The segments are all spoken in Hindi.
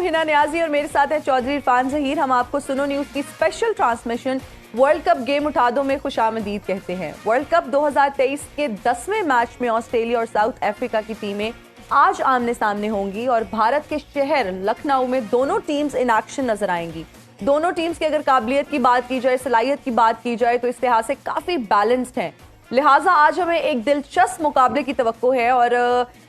हूँ हिना नियाजी और मेरे साथ है चौधरी इरफान जहीर। हम आपको सुनो न्यूज की special transmission world cup game उठा दो में खुशामदीद कहते हैं। वर्ल्ड कप 2023 के 10वें मैच में ऑस्ट्रेलिया और साउथ अफ्रीका की टीमें आज आमने सामने होंगी और भारत के शहर लखनऊ में दोनों टीम्स इन एक्शन नजर आएंगी। दोनों टीम्स की अगर काबिलियत की बात की जाए, सलाहियत की बात की जाए तो इस लिहाज से काफी बैलेंस्ड हैं। लिहाजा आज हमें एक दिलचस्प मुकाबले की तवक्को है। और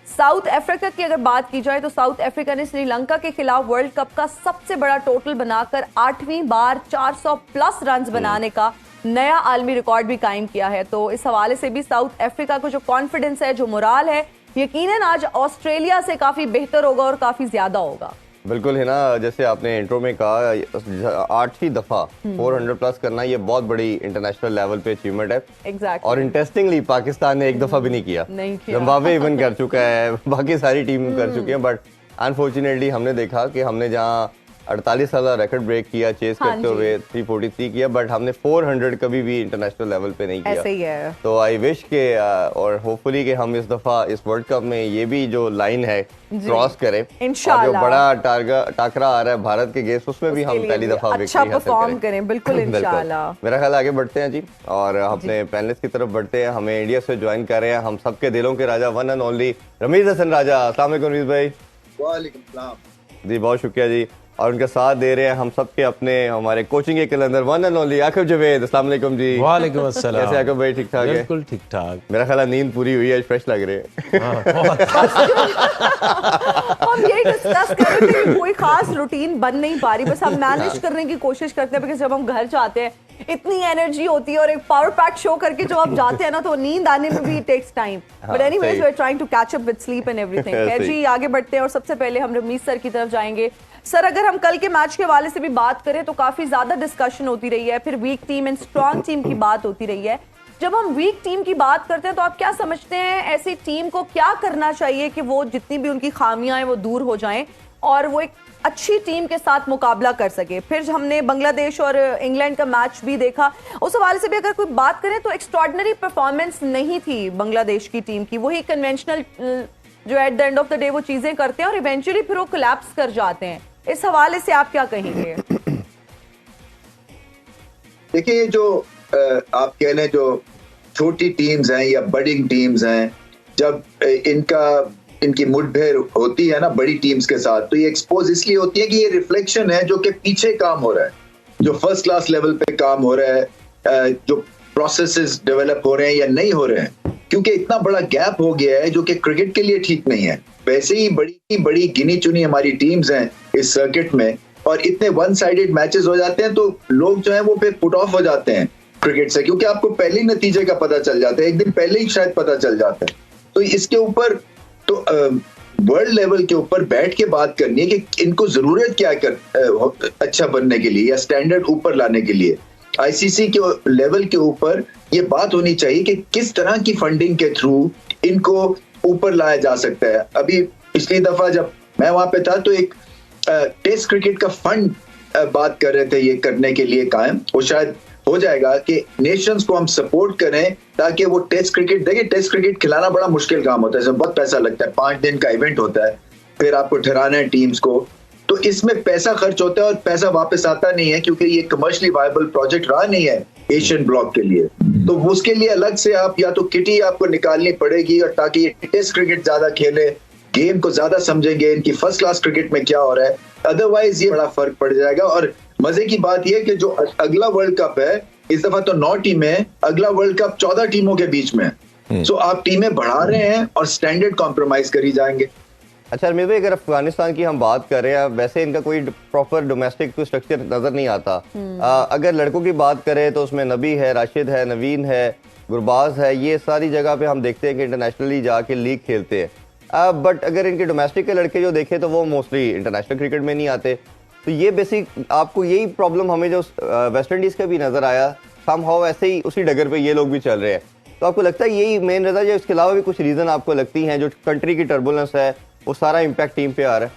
साउथ अफ्रीका की अगर बात की जाए तो साउथ अफ्रीका ने श्रीलंका के खिलाफ वर्ल्ड कप का सबसे बड़ा टोटल बनाकर 8वीं बार 400 प्लस रन बनाने का नया आलमी रिकॉर्ड भी कायम किया है। तो इस हवाले से भी साउथ अफ्रीका को जो कॉन्फिडेंस है, जो मोराल है, यकीनन आज ऑस्ट्रेलिया से काफी बेहतर होगा और काफी ज्यादा होगा। बिल्कुल है ना, जैसे आपने इंट्रो में कहा 8वीं दफा 400 प्लस करना ये बहुत बड़ी इंटरनेशनल लेवल पे अचीवमेंट है। Exactly. और इंटरेस्टिंगली पाकिस्तान ने एक दफा भी नहीं किया। जिम्बाब्वे इवन कर चुका है, बाकी सारी टीम कर चुकी हैं, बट अनफॉर्चुनेटली हमने देखा कि हमने जहाँ 48 साल रिकॉर्ड ब्रेक किया चेस करते हुए 343 किया, बट हमने 400 कभी भी इंटरनेशनल लेवल पे नहीं किया। ऐसे ही है। तो आई विश के और होपफुली कि हम इस दफा इस वर्ल्ड कप में ये भी जो लाइन है क्रॉस करें इंशाल्लाह। जो बड़ा टाकरा आ रहा है भारत के गेस्ट, उसमें भी हम पहली दफा अच्छा परफॉर्म करें। बिल्कुल इंशाल्लाह। मेरा ख्याल आगे बढ़ते हैं जी और अपने पैनलिस्ट की तरफ बढ़ते हैं। हमें इंडिया से ज्वाइन कर रहे हैं हम सबके दिलों के राजा, one and only Rameez Hasan Raja. अस्सलाम वालेकुम रमीज भाई। वालेकुम सलाम जी, बहुत शुक्रिया जी। और उनके साथ दे रहे हैं हम सबके अपने हमारे कोचिंग के कलंदर one and only Aqib Javed. अस्सलाम वालेकुम जी। वालेकुम अस्सलाम। कैसे आकिब भाई? ठीक ठाक है? बिल्कुल ठीक ठाक। मेरा ख्याल नींद पूरी हुई है, फ्रेश लग रहे हैं। हम यही डिस्कस कर रहे थे कि कोई खास रूटीन बन नहीं पा रही, बस हम मैनेज करने की कोशिश करते हैं। बिकॉज जब हम घर जाते हैं इतनी एनर्जी होती है और एक पावर पैक शो करके जब आप जाते हैं ना तो नींद आने में भी takes time. But anyways we are trying to catch up with sleep and everything. खैर जी, आगे बढ़ते हैं और सबसे पहले हम रमीज सर की तरफ जाएंगे। सर, अगर हम कल के मैच के हवाले से भी बात करें तो काफी ज्यादा डिस्कशन होती रही है, फिर week team and strong team की बात होती रही है। जब हम वीक टीम की बात करते हैं तो आप क्या समझते हैं ऐसी टीम को क्या करना चाहिए कि वो जितनी भी उनकी खामियां हैं वो दूर हो जाएं और वो एक अच्छी टीम के साथ मुकाबला कर सके? फिर हमने बांग्लादेश और इंग्लैंड का मैच भी देखा, उस हवाले से भी अगर कोई बात करें तो एक्स्ट्रॉर्डिनरी परफॉर्मेंस नहीं थी बांग्लादेश की टीम की। वही कन्वेंशनल जो at the end of the day वो चीजें करते हैं और इवेंचुअली फिर वो कोलैप्स कर जाते हैं। इस हवाले से आप क्या कहेंगे? देखिए, जो आप कह लें जो छोटी टीम्स हैं या बड़ी टीम्स हैं, जब इनकी मुठभेड़ होती है ना बड़ी टीम्स के साथ, तो ये एक्सपोज इसलिए होती है कि ये रिफ्लेक्शन है जो कि पीछे काम हो रहा है, जो फर्स्ट क्लास लेवल पे काम हो रहा है, जो प्रोसेसेस डेवलप हो रहे हैं या नहीं हो रहे हैं, क्योंकि इतना बड़ा गैप हो गया है जो कि क्रिकेट के लिए ठीक नहीं है। वैसे ही बड़ी गिनी चुनी हमारी टीम्स हैं इस सर्किट में, और इतने वन साइडेड मैचेस हो जाते हैं तो लोग जो है वो फिर पुट ऑफ हो जाते हैं क्रिकेट से, क्योंकि आपको पहले ही नतीजे का पता चल जाता है, एक दिन पहले ही शायद पता चल जाता है। तो इसके ऊपर तो वर्ल्ड लेवल के ऊपर बैठ के बात करनी है कि इनको जरूरत क्या कर अच्छा बनने के लिए या स्टैंडर्ड ऊपर लाने के लिए। आईसीसी के लेवल के ऊपर ये बात होनी चाहिए कि किस तरह की फंडिंग के थ्रू इनको ऊपर लाया जा सकता है। अभी पिछली दफा जब मैं वहां पे था तो एक टेस्ट क्रिकेट का फंड बात कर रहे थे ये करने के लिए कायम, वो शायद हो जाएगा कि नेशंस को हम सपोर्ट करें ताकि वो टेस्ट क्रिकेट देखें। टेस्ट क्रिकेट खिलाना बड़ा मुश्किल काम होता है, इसमें बहुत पैसा लगता है, 5 दिन का इवेंट होता है, फिर आपको ठहराना है टीम्स को, तो इसमें पैसा खर्च होता है और पैसा वापस आता नहीं है क्योंकि ये कमर्शियली वायबल प्रोजेक्ट रहा नहीं है एशियन ब्लॉक के लिए। तो उसके लिए अलग से आप या तो किटी आपको निकालनी पड़ेगी, और ताकि ये टेस्ट क्रिकेट ज्यादा खेले, गेम को ज्यादा समझेंगे, इनकी फर्स्ट क्लास क्रिकेट में क्या हो रहा है, अदरवाइज ये बड़ा फर्क पड़ जाएगा। और मजे की बात यह कि जो अगला वर्ल्ड कप है इस दफा तो 9 टीमें, अगला वर्ल्ड कप 14 टीमों के बीच में है। सो आप टीमें बढ़ा रहे हैं और स्टैंडर्ड कॉम्प्रोमाइज करी जाएंगे। अच्छा रमीज भाई, अगर अफगानिस्तान की हम बात कर रहे हैं, वैसे इनका कोई प्रॉपर डोमेस्टिक स्ट्रक्चर नजर नहीं आता। अगर लड़कों की बात करें तो उसमें नबी है, राशिद है, नवीन है, गुरबाज है, ये सारी जगह पे हम देखते हैं कि इंटरनेशनली जाके लीग खेलते हैं। बट अगर इनके डोमेस्टिक के लड़के जो देखे तो वो मोस्टली इंटरनेशनल क्रिकेट में नहीं आते। तो ये बेसिक आपको यही प्रॉब्लम हमें जो वेस्ट इंडीज का भी नजर आया, समहाउ ऐसे ही उसी डगर पे ये लोग भी चल रहे हैं। तो आपको लगता है यही मेन वजह है, इसके अलावा भी कुछ रीजन आपको लगती हैं जो कंट्री की टर्बुलेंस है वो सारा इम्पैक्ट टीम पे आ रहा है?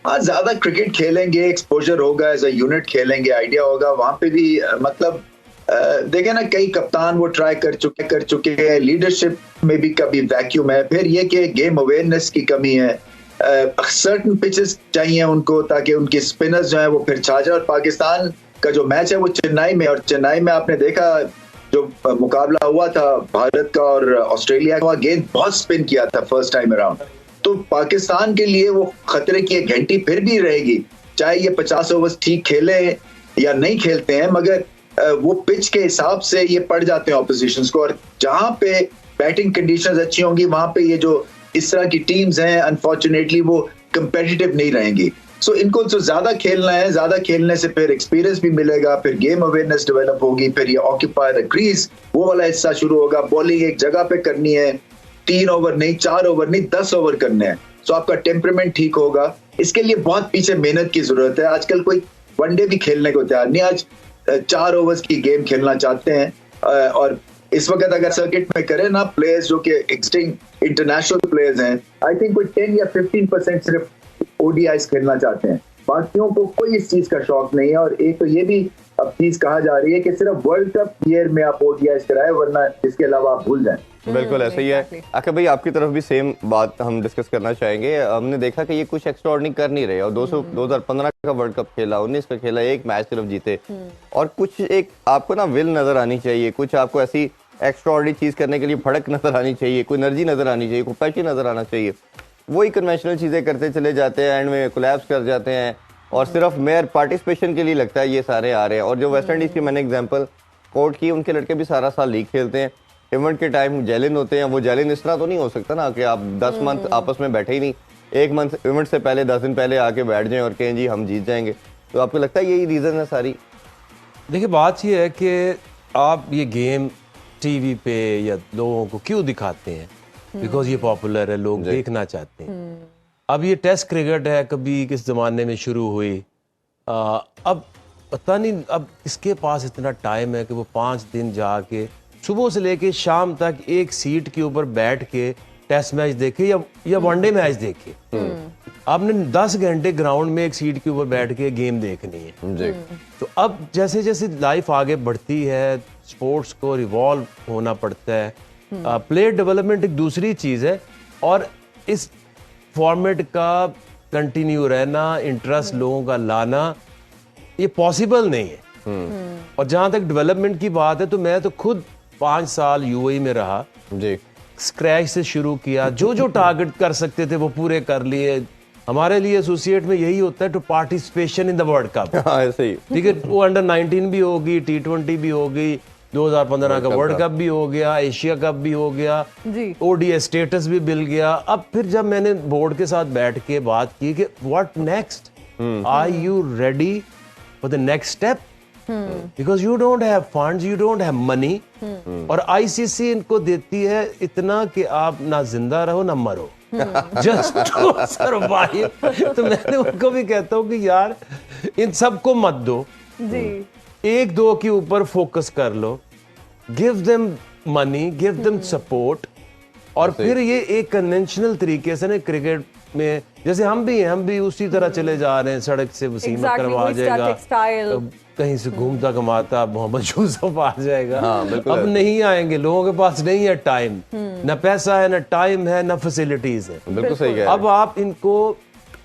हाँ, ज्यादा क्रिकेट खेलेंगे, एक्सपोजर होगा, एज अ यूनिट खेलेंगे, आइडिया होगा, वहां पे भी मतलब देखे ना कई कप्तान वो ट्राई कर चुके हैं, लीडरशिप में भी कभी वैक्यूम है, फिर ये कि गेम अवेयरनेस की कमी है, सर्टन पिचेस चाहिए उनको ताकि उनके स्पिनर्स जो है वो फिर छा जाए। और पाकिस्तान का जो मैच है वो चेन्नई में, और चेन्नई में आपने देखा जो मुकाबला हुआ था भारत का और ऑस्ट्रेलिया का, गेंद बहुत स्पिन किया था फर्स्ट टाइम अराउंड। तो पाकिस्तान के लिए वो खतरे की एक घंटी फिर भी रहेगी, चाहे ये 50 ओवर्स ठीक खेले या नहीं खेलते हैं, मगर वो पिच के हिसाब से ये पड़ जाते हैं ऑपोजिशंस को। और जहां पे बैटिंग कंडीशंस अच्छी होंगी वहां पे ये जो इस तरह की टीम्स हैं अनफॉर्चुनेटली वो कंपेटिटिव नहीं रहेंगी। सो इनको जो ज्यादा खेलना है, ज्यादा खेलने से फिर एक्सपीरियंस भी मिलेगा, फिर गेम अवेयरनेस डेवलप होगी, फिर ये ऑक्यूपाई द क्रीज वो वाला हिस्सा शुरू होगा। बॉलिंग एक जगह पे करनी है, 3 ओवर नहीं, 4 ओवर नहीं, 10 ओवर करने हैं। सो आपका टेम्परामेंट ठीक होगा। इसके लिए बहुत पीछे मेहनत की जरूरत है। आजकल कोई वनडे भी खेलने को तैयार नहीं, आज 4 ओवर्स की गेम खेलना चाहते हैं। और इस वक्त अगर सर्किट में करें ना प्लेयर्स जो कि एक्सटिंक्ट इंटरनेशनल प्लेयर्स हैं, आई थिंक कोई 10 या 15% सिर्फ ओडीआईस खेलना चाहते हैं, बाकियों को कोई इस चीज का शौक नहीं है। और एक तो ये भी अब चीज कहा जा रही है कि सिर्फ वर्ल्ड कप ईयर में आप ओडीआईस कराए, वरना इसके अलावा आप भूल जाएं। बिल्कुल ऐसा ही है। आखिर भाई आपकी तरफ भी सेम बात हम डिस्कस करना चाहेंगे। हमने देखा कि ये कुछ एक्स्ट्राऑर्डिनरी कर नहीं रहे, और 2015 का वर्ल्ड कप खेला, 19 का खेला, एक मैच सिर्फ जीते। और कुछ एक आपको ना विल नजर आनी चाहिए, कुछ आपको ऐसी एक्स्ट्राऑर्डिनरी चीज करने के लिए भड़क नजर आनी चाहिए, कोई एनर्जी नजर आनी चाहिए, कोई पैशन नजर आना चाहिए। वही कन्वेंशनल चीजें करते चले जाते हैं, एंड में कोलैप्स कर जाते हैं, और सिर्फ मेयर पार्टिसिपेशन के लिए लगता है ये सारे आ रहे हैं। और जो वेस्ट इंडीज की मैंने एग्जांपल कोट की, उनके लड़के भी सारा साल लीग खेलते हैं, इवेंट के टाइम जैलिन होते हैं। वो जैलिन इस तरह तो नहीं हो सकता ना कि आप 10 मंथ आपस में बैठे ही नहीं, 1 मंथ इवेंट से पहले 10 दिन पहले आके बैठ जाएं और कहें जी हम जीत जाएंगे। तो आपको लगता है यही रीजन है सारी? देखिए बात यह है कि आप ये गेम टीवी पे या लोगों को क्यों दिखाते हैं? बिकॉज ये पॉपुलर है, लोग देखना चाहते हैं। अब ये टेस्ट क्रिकेट है, कभी किस जमाने में शुरू हुई, अब पता नहीं अब इसके पास इतना टाइम है कि वो 5 दिन जाके सुबह से लेके शाम तक एक सीट के ऊपर बैठ के टेस्ट मैच देखे या वनडे मैच देखे। आपने 10 घंटे ग्राउंड में एक सीट के ऊपर बैठ के गेम देखनी है जी। तो अब जैसे जैसे लाइफ आगे बढ़ती है, स्पोर्ट्स को रिवॉल्व होना पड़ता है, प्लेयर डेवलपमेंट एक दूसरी चीज है, और इस फॉर्मेट का कंटिन्यू रहना, इंटरेस्ट लोगों का लाना, ये पॉसिबल नहीं है। और जहां तक डेवलपमेंट की बात है, तो मैं तो खुद 5 साल यूएई में रहा जी, स्क्रैच से शुरू किया, जो टारगेट कर सकते थे वो पूरे कर लिए। हमारे लिए एसोसिएट में यही होता है to participation in the world cup. ऐसे ही ठीक है, वो अंडर 19 भी होगी, T20 भी होगी, 2015 का वर्ल्ड कप भी हो गया, एशिया कप भी हो गया, ओडीआई स्टेटस भी मिल गया। अब फिर जब मैंने बोर्ड के साथ बैठ के बात की कि what next, are you ready for the next step, because you don't have funds, you don't have money, और आईसीसी इनको देती है इतना कि आप ना जिंदा रहो ना मरो, जस्ट टू सर्वाइव। तो मैंने उनको भी कहता हूँ कि यार इन सबको मत दो जी, 1-2 के ऊपर फोकस कर लो, give them money, give them support. और फिर ये एक कन्वेंशनल तरीके से ना क्रिकेट में जैसे हम भी उसी तरह चले जा रहे हैं, सड़क से वसीम अकरम आ जाएगा, कहीं से घूमता कमाता मोहम्मद यूसुफ आ जाएगा। अब नहीं आएंगे, लोगों के पास नहीं है टाइम, ना पैसा है, ना टाइम है, ना फैसिलिटीज है। बिल्कुल सही है। अब आप इनको,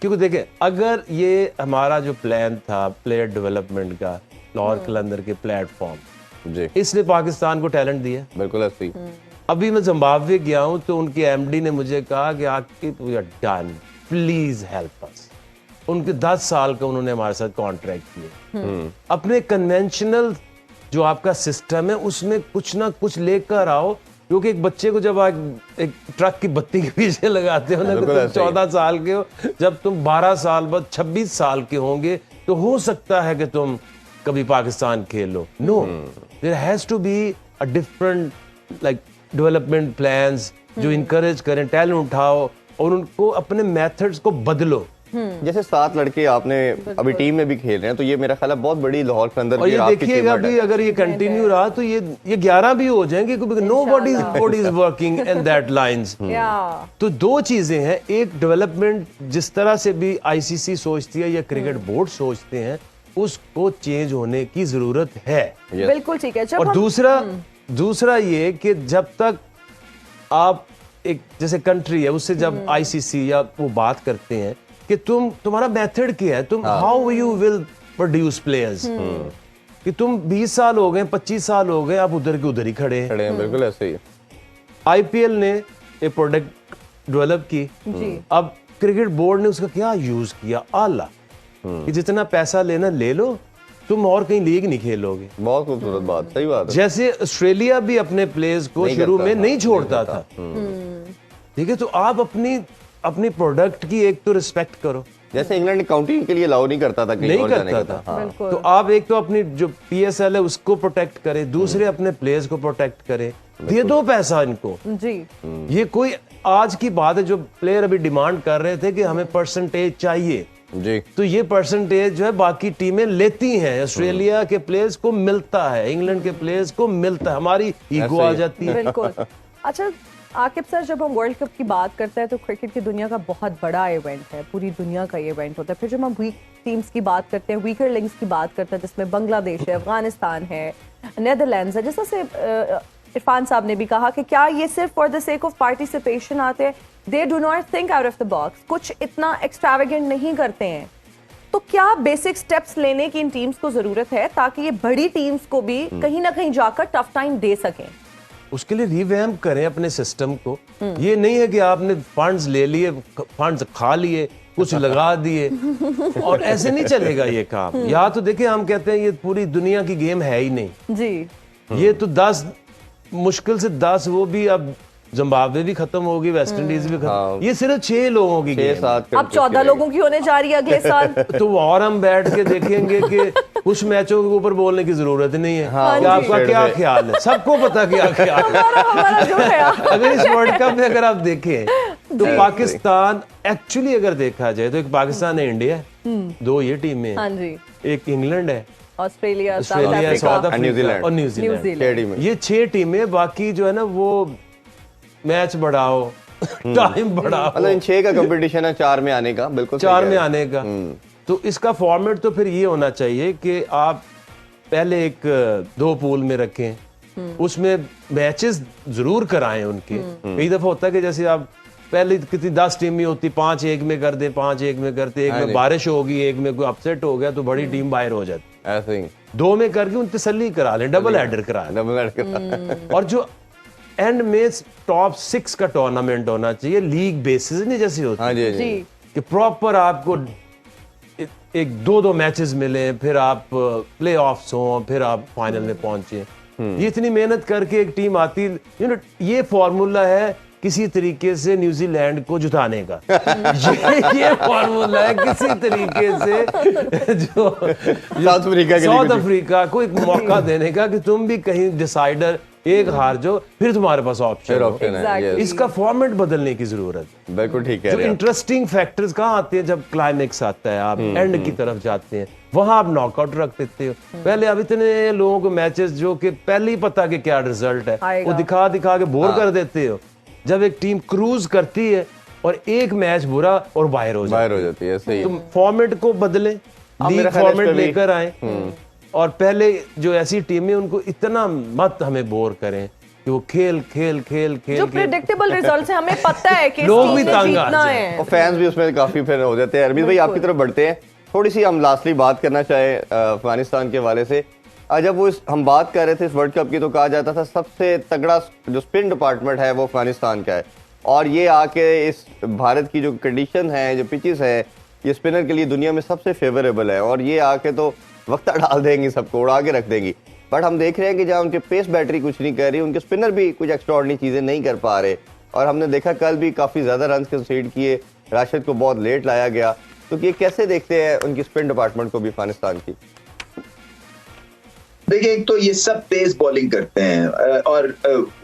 क्योंकि देखें अगर ये हमारा जो प्लान था प्लेयर डेवलपमेंट का लाहौर कलंदर के प्लेटफॉर्म जी, इसने पाकिस्तान को टैलेंट दिया। बिल्कुल ऐसे। अभी मैं जिम्बाब्वे गया हूं तो उनके एमडी ने मुझे कहा कि आपकी डन, प्लीज हेल्प अस। उनके 10 साल का उन्होंने हमारे साथ कॉन्ट्रैक्ट किए। अपने कन्वेंशनल जो आपका सिस्टम है उसमें कुछ ना कुछ लेकर आओ, क्योंकि एक बच्चे को जब आप एक ट्रक की बत्ती के पीछे लगाते हो ना, कि तुम 14 साल के हो, जब तुम 12 साल बाद 26 साल के होंगे तो हो सकता है कि तुम कभी पाकिस्तान खेल लो। No, there has to be a different like development plans जो इनकरेज करें, टैलेंट उठाओ और उनको अपने मेथड्स को बदलो। जैसे 7 लड़के आपने अभी टीम में भी खेल रहे हैं, तो ये मेरा ख्याल है बहुत बड़ी लाहौर के अंदर। और ये देखिएगा भी अगर ये कंटिन्यू रहा तो ये 11 भी हो जाएंगे, क्योंकि nobody is working in that lines. तो 2 चीजें हैं, एक डेवलपमेंट जिस तरह से भी आईसीसी सोचती है या क्रिकेट बोर्ड सोचते हैं, उसको चेंज होने की जरूरत है। बिल्कुल ठीक है। और दूसरा ये कि जब तक आप एक जैसे कंट्री है उससे जब आईसीसी या वो बात करते हैं कि तुम्हारा मेथड क्या है, तुम how you will produce players, कि तुम 20 साल हो गए 25 साल हो गए आप उधर के उधर ही खड़े हैं। बिल्कुल ऐसे ही। आईपीएल ने एक प्रोडक्ट डेवलप की, अब क्रिकेट बोर्ड ने उसका क्या यूज किया, आला कि जितना पैसा लेना ले लो, तुम और कहीं लीग नहीं खेलोगे। बहुत खूबसूरत बात, सही बात है। जैसे ऑस्ट्रेलिया भी अपने प्लेयर्स को शुरू में नहीं छोड़ता था, ठीक है, तो आप अपनी प्रोडक्ट की एक तो रिस्पेक्ट करो। जैसे इंग्लैंड काउंटिंग के लिए अलाउ नहीं करता था, नहीं करता था, हाँ। तो आप एक तो अपनी जो पीएसएल है उसको प्रोटेक्ट करें, दूसरे अपने प्लेयर्स को प्रोटेक्ट करें, दे दो पैसा इनको जी। ये कोई आज की बात है, जो प्लेयर अभी डिमांड कर रहे थे कि हमें परसेंटेज चाहिए जी, तो ये परसेंटेज जो है बाकी टीमें लेती हैं, ऑस्ट्रेलिया के प्लेयर्स को मिलता है, इंग्लैंड के प्लेयर्स को मिलता है, हमारी ईगो आ जाती है। बिल्कुल। अच्छा आकिब सर, जब हम वर्ल्ड कप की बात करते हैं तो क्रिकेट की दुनिया का बहुत बड़ा इवेंट है, पूरी दुनिया का ये इवेंट होता है। फिर जब हम वीक टीम्स की बात करते हैं, वीकर लिंक्स की बात करते हैं, जिसमें बांग्लादेश है, अफगानिस्तान है, नेदरलैंड्स है, जैसा से इरफान साहब ने भी कहा कि क्या ये सिर्फ for the sake of participation आते हैं, they do not think out of the box, कुछ इतना एक्सट्रावेगेंट नहीं करते हैं। तो क्या बेसिक स्टेप्स लेने की इन टीम्स को जरूरत है ताकि ये बड़ी टीम्स को भी कहीं ना कहीं जाकर टफ टाइम दे सकें? उसके लिए रिवैम्प करें अपने सिस्टम को। ये नहीं है कि आपने फंड्स ले लिए, फंड्स खा लिए, कुछ लगा दिए और ऐसे नहीं चलेगा ये काम। या तो देखिए, हम कहते हैं ये पूरी दुनिया की गेम है ही नहीं जी। ये तो 10 मुश्किल से 10, वो भी अब जिम्बाब्वे भी खत्म होगी, वेस्ट इंडीज भी खत्म, ये सिर्फ 6 लोगों की गेम। 6-7 अब 14 लोगों की होने जा रही है अगले साल। तो और हम बैठ के देखेंगे कि कुछ मैचों के ऊपर बोलने की जरूरत नहीं है। हाँ, कि आपका क्या ख्याल है, सबको पता क्या ख्याल है। हमारा जो है अगर इस वर्ल्ड कप में अगर आप देखें तो पाकिस्तान, एक्चुअली अगर देखा जाए तो एक पाकिस्तान है, इंडिया है, 2 ये टीमें हाँ हैं, जी, एक इंग्लैंड है, ऑस्ट्रेलिया, साउथ अफ्रीका और न्यूजीलैंड। न्यूजीलैंड। ये 6 टीमें, बाकी जो है ना वो मैच बढ़ाओ, टाइम बढ़ाओ, मतलब इन 6 का कंपटीशन है 4 में आने का। बिल्कुल 4 में आने का। तो इसका फॉर्मेट तो फिर ये होना चाहिए कि आप पहले एक 2 पूल में रखें, उसमें मैचेस जरूर कराएं उनके। कई दफा होता है कि जैसे आप पहले कितनी 10 टीमें होती, 5-1 में कर दे, 5-1 में करते, एक में बारिश होगी, एक में कोई अपसेट हो गया तो बड़ी टीम बाहर हो जाती, ऐसे ही 2 में करके उन तसल्ली करा लें, डबल हेडर करा लें। और जो एंड में टॉप 6 का टूर्नामेंट होना चाहिए, लीग बेसिस नहीं जैसी होती हाँ जी, जी, कि प्रॉपर आपको एक 2-2 मैचेस मिले, फिर आप प्ले ऑफ्स हो, फिर आप फाइनल में पहुंचे। ये इतनी मेहनत करके एक टीम आती, ये फॉर्मूला है किसी तरीके से न्यूजीलैंड को जुटाने का। ये फॉर्मूला है किसी तरीके से जो साउथ अफ्रीका को एक मौका देने का कि तुम भी कहीं डिसाइडर एक हार जो, फिर तुम्हारे पास ऑप्शन है। इसका फॉर्मेट बदलने की जरूरत है। बिल्कुल ठीक है। जो इंटरेस्टिंग फैक्टर्स कहाँ आते हैं, जब क्लाइमेक्स आता है, आप एंड की तरफ जाते हैं, वहां आप नॉकआउट रख देते हो। पहले अब इतने लोगों को मैचेस जो कि पहले ही पता कि क्या रिजल्ट है, वो दिखा दिखा के बोर कर देते हो। जब एक टीम क्रूज करती है और एक मैच बुरा और बाहर हो जाती है, सही। तुम फॉर्मेट को बदले, लीग फॉर्मेट लेकर आए, और पहले जो ऐसी टीमें उनको इतना मत हमें बोर करें कि वो खेल जो प्रेडिक्टेबल रिजल्ट्स है, हमें पता है कि लोग भी तंग है और फैंस भी उसमें काफी फिर हो जाते हैं। अरमीत भाई आपकी तरफ बढ़ते हैं, थोड़ी सी हम लास्टली बात करना चाहे अफगानिस्तान के हवाले से। जब वो हम बात कर रहे थे इस वर्ल्ड कप की, तो कहा जाता था सबसे तगड़ा जो स्पिन डिपार्टमेंट है वो अफगानिस्तान का है, और ये आके इस भारत की जो कंडीशन है, जो पिचेस है, ये स्पिनर के लिए दुनिया में सबसे फेवरेबल है, और ये आके तो वक्त डाल देंगी, सबको उड़ा के रख देंगी। बट हम देख रहे हैं कि जहाँ उनके पेस बैटरी कुछ नहीं कर रही, उनके स्पिनर भी कुछ एक्स्ट्राऑर्डिनरी चीजें नहीं कर पा रहे, और हमने देखा कल भी काफी ज्यादा रन कंसीड किए, राशिद को बहुत लेट लाया गया। तो ये कैसे देखते हैं उनकी स्पिन डिपार्टमेंट को भी अफगानिस्तान की? देखिए, एक तो ये सब तेज बॉलिंग करते हैं, और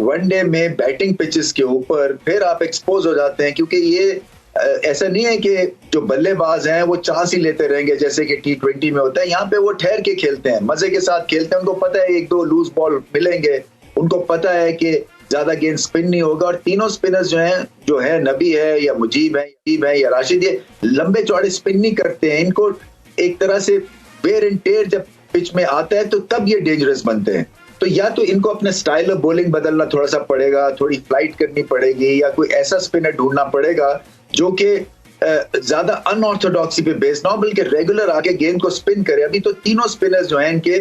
वनडे में बैटिंग पिचेस के ऊपर फिर आप एक्सपोज हो जाते हैं, क्योंकि ये ऐसा नहीं है कि जो बल्लेबाज हैं वो चांस ही लेते रहेंगे जैसे कि T20 में होता है। यहाँ पे वो ठहर के खेलते हैं, मजे के साथ खेलते हैं। उनको पता है 1-2 लूज बॉल मिलेंगे, उनको पता है कि ज्यादा गेंद स्पिन नहीं होगा, और तीनों स्पिनर्स जो है नबी है या मुजीब है या राशिद, ये लंबे चौड़े स्पिन नहीं करते हैं। इनको एक तरह से वेयर एंड टेयर जब पिच में आता है तो तब ये डेंजरस बनते हैं। तो या तो इनको अपने स्टाइल ऑफ बॉलिंग बदलना थोड़ा सा पड़ेगा, थोड़ी फ्लाइट करनी पड़ेगी, या कोई ऐसा स्पिनर ढूंढना पड़ेगा जो कि ज्यादा अनऑर्थोडॉक्सी पे बेस्ड ना हो, बल्कि रेगुलर आके गेंद को स्पिन करे। अभी तो तीनों स्पिनर्स जो हैं इनके,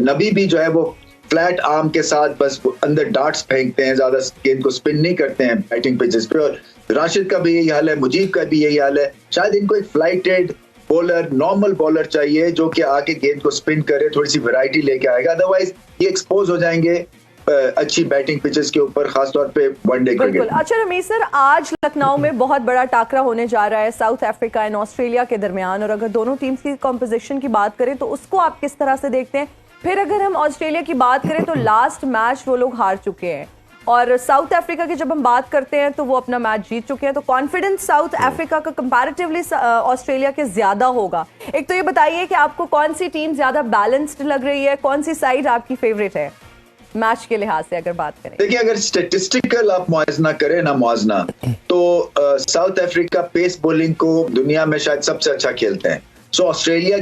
नबी भी जो है वो फ्लैट आर्म के साथ बस अंदर डार्ट्स फेंकते हैं, ज्यादा गेंद को स्पिन नहीं करते हैं बैटिंग पिचेस पे, और राशिद का भी यही हाल है, मुजीब का भी यही हाल है। शायद इनको एक फ्लाइटेड बॉलर, नॉर्मल बॉलर चाहिए जो कि आके गेंद को स्पिन करे, थोड़ी सी वैरायटी लेके आएगा, अदरवाइज ये एक्सपोज हो जाएंगे अच्छी बैटिंग पिचेस के ऊपर, खासतौर पे वनडे क्रिकेट। अच्छा रमेश सर, आज लखनऊ में बहुत बड़ा टाकरा होने जा रहा है साउथ अफ्रीका एंड ऑस्ट्रेलिया के दरमियान, और अगर दोनों टीम्स की कॉम्पोजिशन की बात करें तो उसको आप किस तरह से देखते हैं? फिर अगर हम ऑस्ट्रेलिया की बात करें तो लास्ट मैच वो लोग हार चुके हैं, और साउथ अफ्रीका की जब हम बात करते हैं तो वो अपना मैच जीत चुके हैं, तो कॉन्फिडेंस साउथ अफ्रीका का कंपैरेटिवली ऑस्ट्रेलिया के ज्यादा होगा। एक तो ये बताइए कि आपको कौन सी टीम ज्यादा बैलेंस्ड लग रही है, कौन सी साइड आपकी फेवरेट है मैच के लिहाज से अगर बात करें? देखिए, अगर स्टेटिस्टिकल आप मुआवजा करें ना, मुआवजा, तो साउथ अफ्रीका पेस बॉलिंग को दुनिया में शायद सबसे अच्छा खेलते हैं। सो ऑस्ट्रेलिया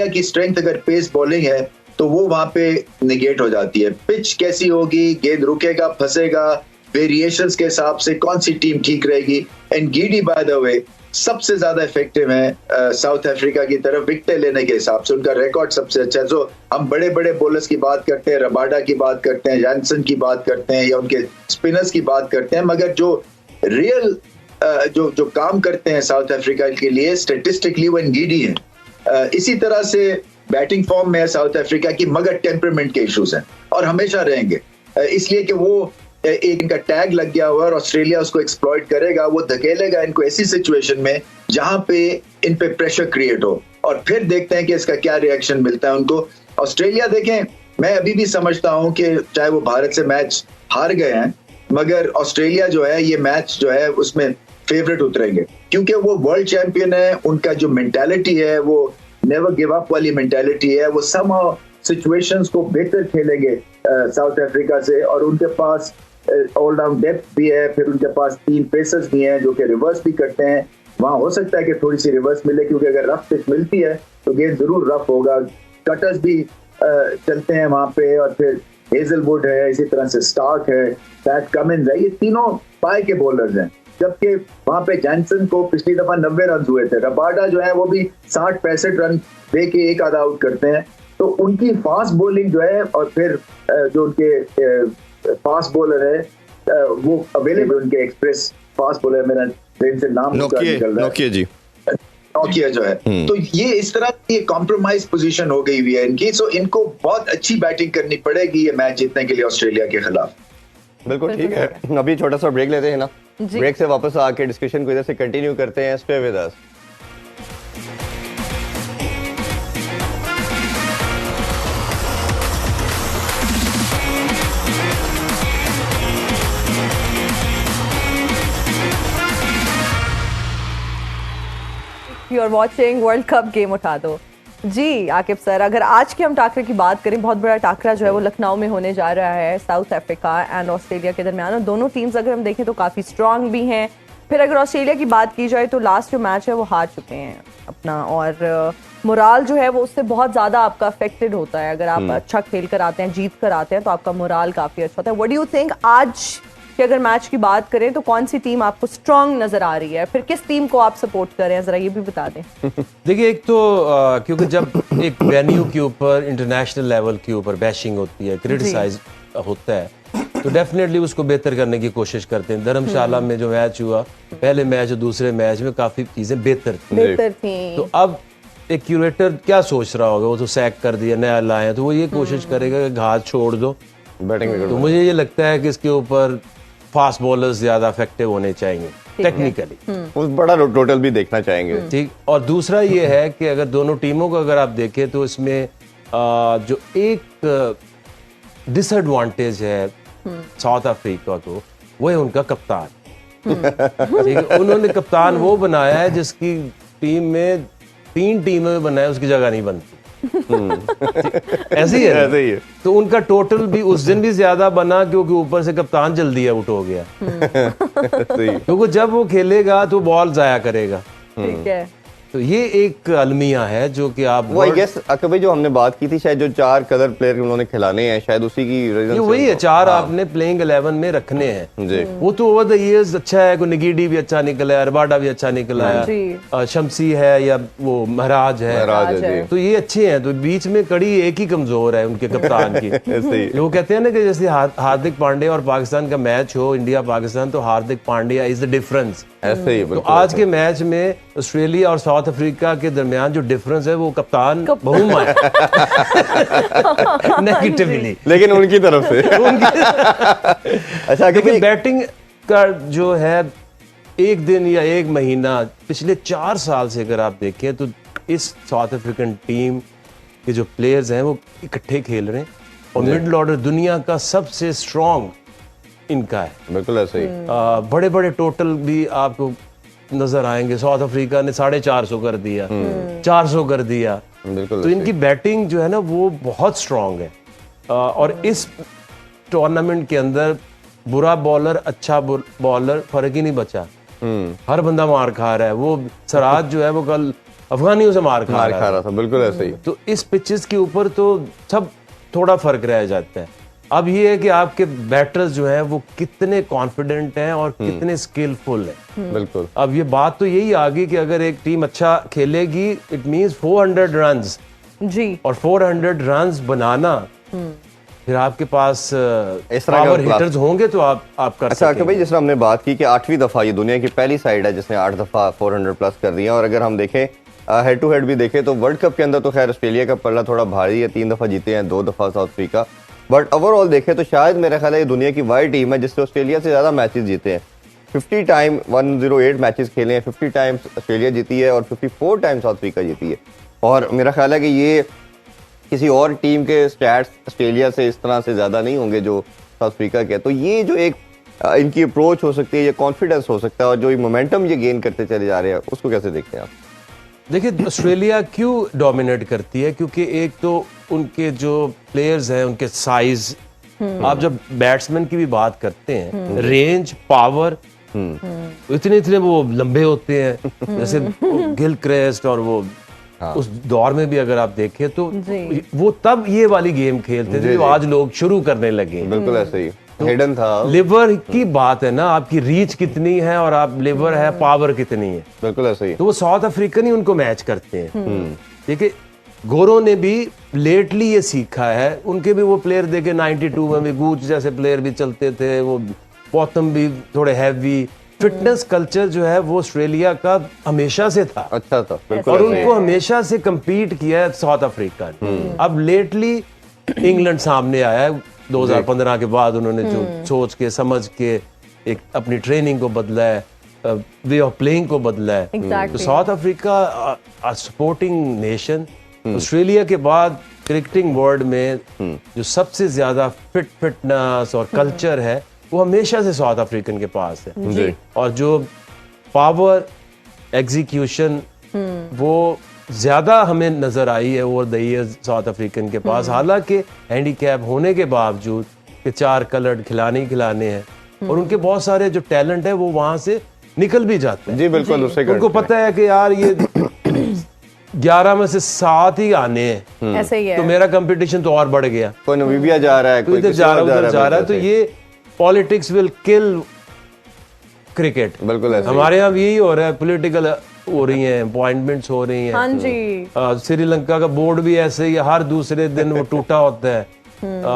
की स्ट्रेंथ अगर पेस बॉलिंग है तो वो वहां पे निगेट हो जाती है। पिच कैसी होगी, गेंद रुकेगा, फंसेगा, वेरिएशंस के हिसाब से कौन सी टीम ठीक रहेगी। And giddy by the way सबसे ज्यादा इफेक्टिव है साउथ अफ्रीका की तरफ विकेट लेने के हिसाब से, उनका रिकॉर्ड सबसे अच्छा है। सो हम बड़े बड़े बॉलर्स की बात करते हैं, रबाडा की बात करते हैं, जैनसन की बात करते हैं, या उनके स्पिनर्स की बात करते हैं, मगर जो रियल जो काम करते हैं साउथ अफ्रीका के लिए स्टेटिस्टिकली वो गीडी है। इसी तरह से बैटिंग फॉर्म में है साउथ अफ्रीका की, मगर टेम्परामेंट के इश्यूज हैं और हमेशा रहेंगे, इसलिए कि वो एक इनका टैग लग गया हुआ है और ऑस्ट्रेलिया उसको एक्सप्लॉइट करेगा, वो धकेलेगा इनको ऐसी सिचुएशन में जहां पे इन पे प्रेशर क्रिएट हो, और फिर देखते हैं कि इसका क्या रिएक्शन मिलता है उनको। ऑस्ट्रेलिया देखें, मैं अभी भी समझता हूं कि चाहे वो भारत से मैच हार गए हैं, मगर ऑस्ट्रेलिया जो है ये मैच जो है उसमें फेवरेट उतरेंगे, क्योंकि वो वर्ल्ड चैंपियन है। उनका जो मेंटालिटी है वो नेवर गिव अप वाली मेंटालिटी है, वो समहाउ सिचुएशंस को बेहतर खेलेंगे साउथ अफ्रीका से, और उनके पास ऑल राउंड डेप्थ भी है, फिर उनके पास 3 पेसर्स भी हैं जो कि रिवर्स भी करते हैं। वहां हो सकता है कि थोड़ी सी रिवर्स मिले, क्योंकि अगर रफ पिच मिलती है तो गेंद जरूर रफ होगा। कटर्स भी चलते हैं वहां पे, और फिर हेजलवुड है, इसी तरह से स्टार्क है, पैट कमिंस है, ये तीनों पाए के बॉलर्स हैं। जबकि वहां पे जैनसन को पिछली दफा 90 रन हुए थे, रबाडा जो है वो भी 60-65 रन दे के एक आधा आउट करते हैं। तो उनकी फास्ट बॉलिंग जो है, और फिर जो उनके फास्ट बॉलर है वो अवेलेबल, उनके एक्सप्रेस फास्ट बॉलर, मेरा ट्रेन से नाम निकल रहा है, नोकिया जो है। तो ये इस तरह की कॉम्प्रोमाइज पोजीशन हो गई हुई है इनकी। सो इनको बहुत अच्छी बैटिंग करनी पड़ेगी ये मैच जीतने के लिए ऑस्ट्रेलिया के खिलाफ। बिल्कुल ठीक है, अभी छोटा सा ब्रेक लेते हैं ना, ब्रेक से वापस आके डिस्कशन को इधर से कंटिन्यू करते हैं। Stay with us. You are watching world cup game उठा दो। जी आकिब सर, अगर आज के हम टाकरे की बात करें, बहुत बड़ा टाकरा जो है वो लखनऊ में होने जा रहा है साउथ अफ्रीका एंड ऑस्ट्रेलिया के दरमियान, और दोनों टीम्स अगर हम देखें तो काफ़ी स्ट्रांग भी हैं। फिर अगर ऑस्ट्रेलिया की बात की जाए तो लास्ट जो मैच है वो हार चुके हैं अपना, और मोराल जो है वो उससे बहुत ज़्यादा आपका अफेक्टेड होता है। अगर आप अच्छा खेल कर आते हैं, जीत कर आते हैं, तो आपका मोराल काफ़ी अच्छा होता है। व्हाट डू यू थिंक, आज कि अगर मैच की बात करें तो कौन सी टीम आपको स्ट्रांग नजर आ रही है, फिर किस टीम को आप सपोर्ट कर रहे हैं, जरा ये भी बता दें। देखिए, एक तो क्योंकि जब एक वेन्यू के ऊपर, इंटरनेशनल लेवल के ऊपर बैशिंग होती है, क्रिटिसाइज होता है, तो डेफिनेटली उसको बेहतर करने की कोशिश करते हैं। धर्मशाला में जो मैच हुआ, पहले मैच और दूसरे मैच में काफी चीजें बेहतर थी। तो अब एक क्यूरेटर क्या सोच रहा होगा, वो तो सैक कर दिया, नया लाए, तो वो ये कोशिश करेगा कि घात छोड़ दो बैटिंग। तो मुझे ये लगता है कि इसके ऊपर फास्ट बॉलर्स ज्यादा इफेक्टिव होने चाहिए टेक्निकली, उस बड़ा टोटल भी देखना चाहेंगे। ठीक, और दूसरा ये है कि अगर दोनों टीमों को अगर आप देखें तो इसमें जो एक डिसएडवांटेज है साउथ अफ्रीका को, वो है उनका कप्तान। ठीक है, उन्होंने कप्तान वो बनाया है जिसकी टीम में 3 टीमों में बनाया, उसकी जगह नहीं बनती। ऐसे ही है। तो उनका टोटल भी उस दिन भी ज्यादा बना, क्योंकि ऊपर से कप्तान जल्दी आउट हो गया। क्योंकि जब वो खेलेगा तो बॉल जाया करेगा। ठीक है। तो ये एक अलमिया है जो कि आप वो आई गेस अकबर भाई जो हमने बात की थी, शायद जो 4 कलर प्लेयर उन्होंने खिलाने हैं, शायद उसी की रीजन ये वही है, 4 आपने प्लेइंग 11 में रखने हैं जी। वो तो ओवर द इयर्स अच्छा है, कोई निगीडी भी अच्छा निकला है, अरबाडा भी अच्छा निकला है, शमसी है या वो महराज है, जी। तो ये अच्छे हैं। तो बीच में कड़ी एक ही कमजोर है उनके कप्तान की। ऐसे ही। वो कहते हैं ना कि जैसे हार्दिक पांड्या और पाकिस्तान का मैच हो, इंडिया पाकिस्तान, तो Hardik Pandya is the difference. ऐसे ही तो बिल्कुल आज के मैच में ऑस्ट्रेलिया और साउथ अफ्रीका के दरमियान जो डिफरेंस है वो कप्तान बहुमा है नेगेटिवली, लेकिन उनकी तरफ से अच्छा लेकिन क्योंकि बैटिंग का जो है एक दिन या एक महीना पिछले 4 साल से अगर आप देखें तो इस साउथ अफ्रीकन टीम के जो प्लेयर्स हैं वो इकट्ठे खेल रहे हैं और मिडिल ऑर्डर दुनिया का सबसे स्ट्रॉन्ग इनका है। बिल्कुल ऐसे ही। बड़े बड़े टोटल भी आपको नजर आएंगे। साउथ अफ्रीका ने 450 कर दिया, 400 कर दिया, बिल्कुल तो इनकी बैटिंग जो है ना वो बहुत स्ट्रांग है। और इस टूर्नामेंट के अंदर बुरा बॉलर अच्छा बॉलर फर्क ही नहीं बचा, हर बंदा मार खा रहा है। वो सराज जो है वो कल अफगानियों से मार खा रहा था, बिल्कुल ऐसे ही। तो इस पिचेस के ऊपर तो सब थोड़ा फर्क रह जाता है। अब ये है कि आपके बैटर्स जो हैं वो कितने कॉन्फिडेंट हैं और कितने स्किलफुल हैं। बिल्कुल। अब ये बात तो यही आ गई कि अगर एक टीम अच्छा खेलेगी इट मींस 400 रन्स जी, और 400 रन्स बनाना फिर आपके पास इस तरह पावर का हिटर्स होंगे तो आप कर अच्छा सकेंगे। भाई, जिस तरह हमने बात की कि 8वीं दफा ये दुनिया की पहली साइड है जिसने 8 दफा 400 प्लस कर दिया। और अगर हम देखें हेड टू हेड भी देखें तो वर्ल्ड कप के अंदर तो खैर ऑस्ट्रेलिया का पल्ला थोड़ा भारी है, 3 दफा जीते हैं, 2 दफा साउथ अफ्रीका। बट ओवरऑल देखें तो शायद मेरा ख्याल है ये दुनिया की वाइड टीम है जिससे ऑस्ट्रेलिया से ज्यादा मैचेस जीते हैं। 50 टाइम 108 मैचेस खेले हैं, 50 टाइम्स ऑस्ट्रेलिया जीती है और 54 टाइम्स साउथ अफ्रीका जीती है। और मेरा ख्याल है कि ये किसी और टीम के स्टैट्स ऑस्ट्रेलिया से इस तरह से ज्यादा नहीं होंगे जो साउथ अफ्रीका के। तो ये जो एक इनकी अप्रोच हो सकती है, ये कॉन्फिडेंस हो सकता है और जो ये मोमेंटम ये गेन करते चले जा रहे हैं, उसको कैसे देखते हैं आप? देखिए ऑस्ट्रेलिया क्यों डोमिनेट करती है, क्योंकि एक तो उनके जो प्लेयर्स हैं उनके साइज, आप जब बैट्समैन की भी बात करते हैं रेंज पावर, इतने इतने वो लंबे होते हैं जैसे गिल क्रेस्ट और वो उस दौर में भी अगर आप देखें तो वो तब ये वाली गेम खेलते थे जो आज लोग शुरू करने लगे। बिल्कुल ऐसे ही हिडन था। लिवर की बात है ना, आपकी रीच कितनी है और आप लिवर है पावर कितनी है, बिल्कुल ऐसे ही। तो वो साउथ अफ्रीकन ही उनको मैच करते हैं। देखिए गोरो ने भी लेटली ये सीखा है, उनके भी वो प्लेयर देखे 92 में भी गूच जैसे प्लेयर भी चलते थे, वो बॉटम भी थोड़े हैवी। फिटनेस कल्चर जो है वो ऑस्ट्रेलिया का हमेशा से था, अच्छा था, बिल्कुल और ऐसे ही। उनको हमेशा से compete किया है साउथ अफ्रीका ने। अब लेटली इंग्लैंड सामने आया है 2015 के बाद, उन्होंने जो सोच के समझ के एक अपनी ट्रेनिंग को बदला है, वे ऑफ प्लेइंग को बदला है। तो south Africa supporting nation, Australia के बाद क्रिकेटिंग वर्ल्ड में जो सबसे ज्यादा फिटनेस और कल्चर है वो हमेशा से साउथ अफ्रीकन के पास है जी। और जो पावर एग्जीक्यूशन वो ज्यादा हमें नजर आई है over the years south African के पास। हालांकि हैंडीकैप होने के बावजूद कि 4 कलर खिलाने ही खिलाने हैं और उनके बहुत सारे जो टैलेंट है वो वहां से निकल भी जाते हैं। जी बिल्कुल, उससे उनको पता है कि यार ये 11 में से 7 ही आने हैं, ऐसे ही है। तो मेरा कंपटीशन तो और बढ़ गया, कोई नमीबिया जा रहा है, तो कोई इधर किसी जा और रहा है उधर जा रहा है, तो ऐसे। ये पॉलिटिक्स विल किल क्रिकेट। बिल्कुल ऐसे ही। हमारे यहाँ भी यही हो रहा है, पॉलिटिकल हो रही हैं, अपॉइंटमेंट्स हो रही हैं। हाँ जी, श्रीलंका का बोर्ड भी ऐसे ही हर दूसरे दिन वो टूटा होता है।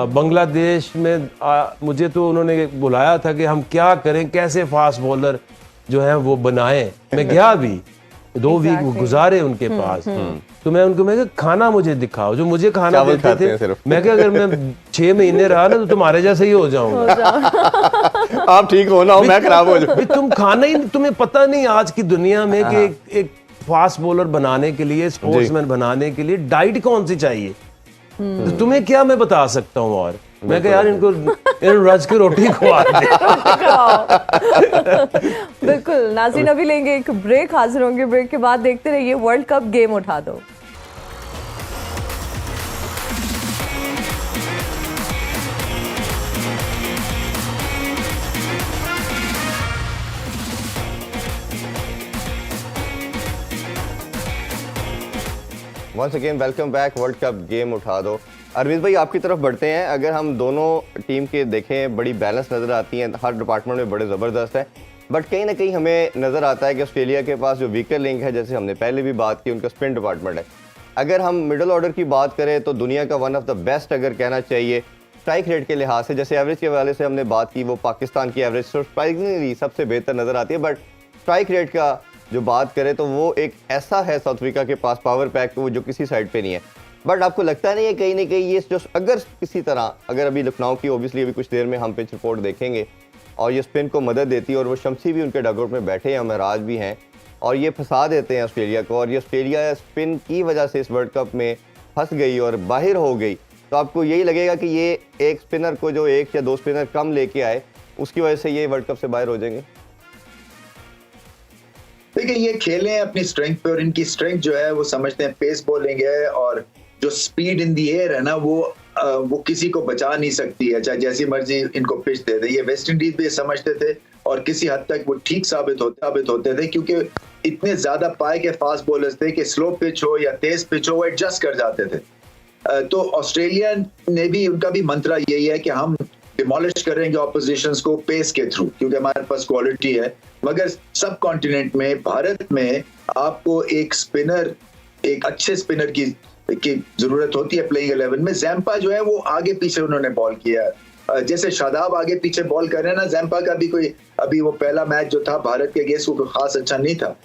बांग्लादेश में मुझे तो उन्होंने बुलाया था कि हम क्या करें, कैसे फास्ट बॉलर जो है वो बनाएं। मैं गया भी 2 वीक गुजारे उनके पास, तो मैं उनको मैं कहा खाना मुझे दिखाओ, जो मुझे खाना चावल देते खाते थे। हैं सिर्फ। मैं कहा अगर मैं 6 महीने रहा ना तो तुम्हारे जैसे ही हो जाऊंगा। आप ठीक हो ना हो, मैं खराब हो जाऊं। भाई तुम खाना ही, तुम्हें पता नहीं आज की दुनिया में कि एक फास्ट बॉलर बनाने के लिए, स्पोर्ट्समैन बनाने के लिए डाइट कौन सी चाहिए, तो तुम्हें क्या मैं बता सकता हूँ। और मैं कहा यार इनको रज की रोटी खुआ दे। बिल्कुल। नाज़रीन अभी लेंगे एक ब्रेक, हाजिर होंगे ब्रेक के बाद। देखते रहिए वर्ल्ड कप गेम उठा दो। Once again welcome back world cup game उठा दो। अरविंद भाई आपकी तरफ बढ़ते हैं। अगर हम दोनों टीम के देखें बड़ी बैलेंस नज़र आती हैं, हर डिपार्टमेंट में बड़े ज़बरदस्त है, बट कहीं ना कहीं हमें नज़र आता है कि ऑस्ट्रेलिया के पास जो वीकर लिंक है, जैसे हमने पहले भी बात की, उनका स्पिन डिपार्टमेंट है। अगर हम मिडिल ऑर्डर की बात करें तो दुनिया का वन ऑफ द बेस्ट अगर कहना चाहिए स्ट्राइक रेट के लिहाज से, जैसे एवरेज के हवाले से हमने बात की, वो पाकिस्तान की एवरेज सरप्राइजिंगली सबसे बेहतर नज़र आती है, बट स्ट्राइक रेट का जो बात करें तो वो एक ऐसा है साउथ अफ्रीका के पास पावर पैक वो जो किसी साइड पे नहीं है। बट आपको लगता नहीं है कहीं ना कहीं ये जो अगर किसी तरह, अगर अभी लखनऊ की ओबियसली अभी कुछ देर में हम पिच रिपोर्ट देखेंगे और ये स्पिन को मदद देती है, और वो शमसी भी उनके डगआउट में बैठे हैं, महराज भी हैं, और ये फंसा देते हैं ऑस्ट्रेलिया को, और ये ऑस्ट्रेलिया स्पिन की वजह से इस वर्ल्ड कप में फंस गई और बाहर हो गई, तो आपको यही लगेगा कि ये एक स्पिनर को जो एक या दो स्पिनर कम लेके आए उसकी वजह से ये वर्ल्ड कप से बाहर हो जाएंगे? देखिए, ये खेले हैं अपनी स्ट्रेंथ पे, और इनकी स्ट्रेंथ जो है वो समझते हैं पेस बॉलिंग है, और जो स्पीड इन दी एयर है ना वो किसी को बचा नहीं सकती है, चाहे जैसी मर्जी इनको पिच दे दे। ये वेस्ट इंडीज भी समझते थे और किसी हद तक वो ठीक साबित होते थे, क्योंकि इतने ज्यादा पाए के फास्ट बॉलर्स थे कि स्लो पिच हो या तेज पिच हो वो एडजस्ट कर जाते थे। तो ऑस्ट्रेलिया ने भी, उनका भी मंत्रा यही है कि हम डिमोलिश करेंगे ऑपोजिशंस को पेस के थ्रू, क्योंकि हमारे पास क्वालिटी है। मगर सब कॉन्टिनेंट में, भारत में आपको एक स्पिनर, एक अच्छे स्पिनर की जरूरत होती है प्लेइंग 11 में। जैम्पा जो है वो आगे पीछे उन्होंने बॉल किया, जैसे शादाब आगे पीछे बॉल कर रहे हैं ना, जैम्पा का भी कोई अभी वो पहला मैच जो था भारत के अगेंस्ट वो खास अच्छा नहीं था।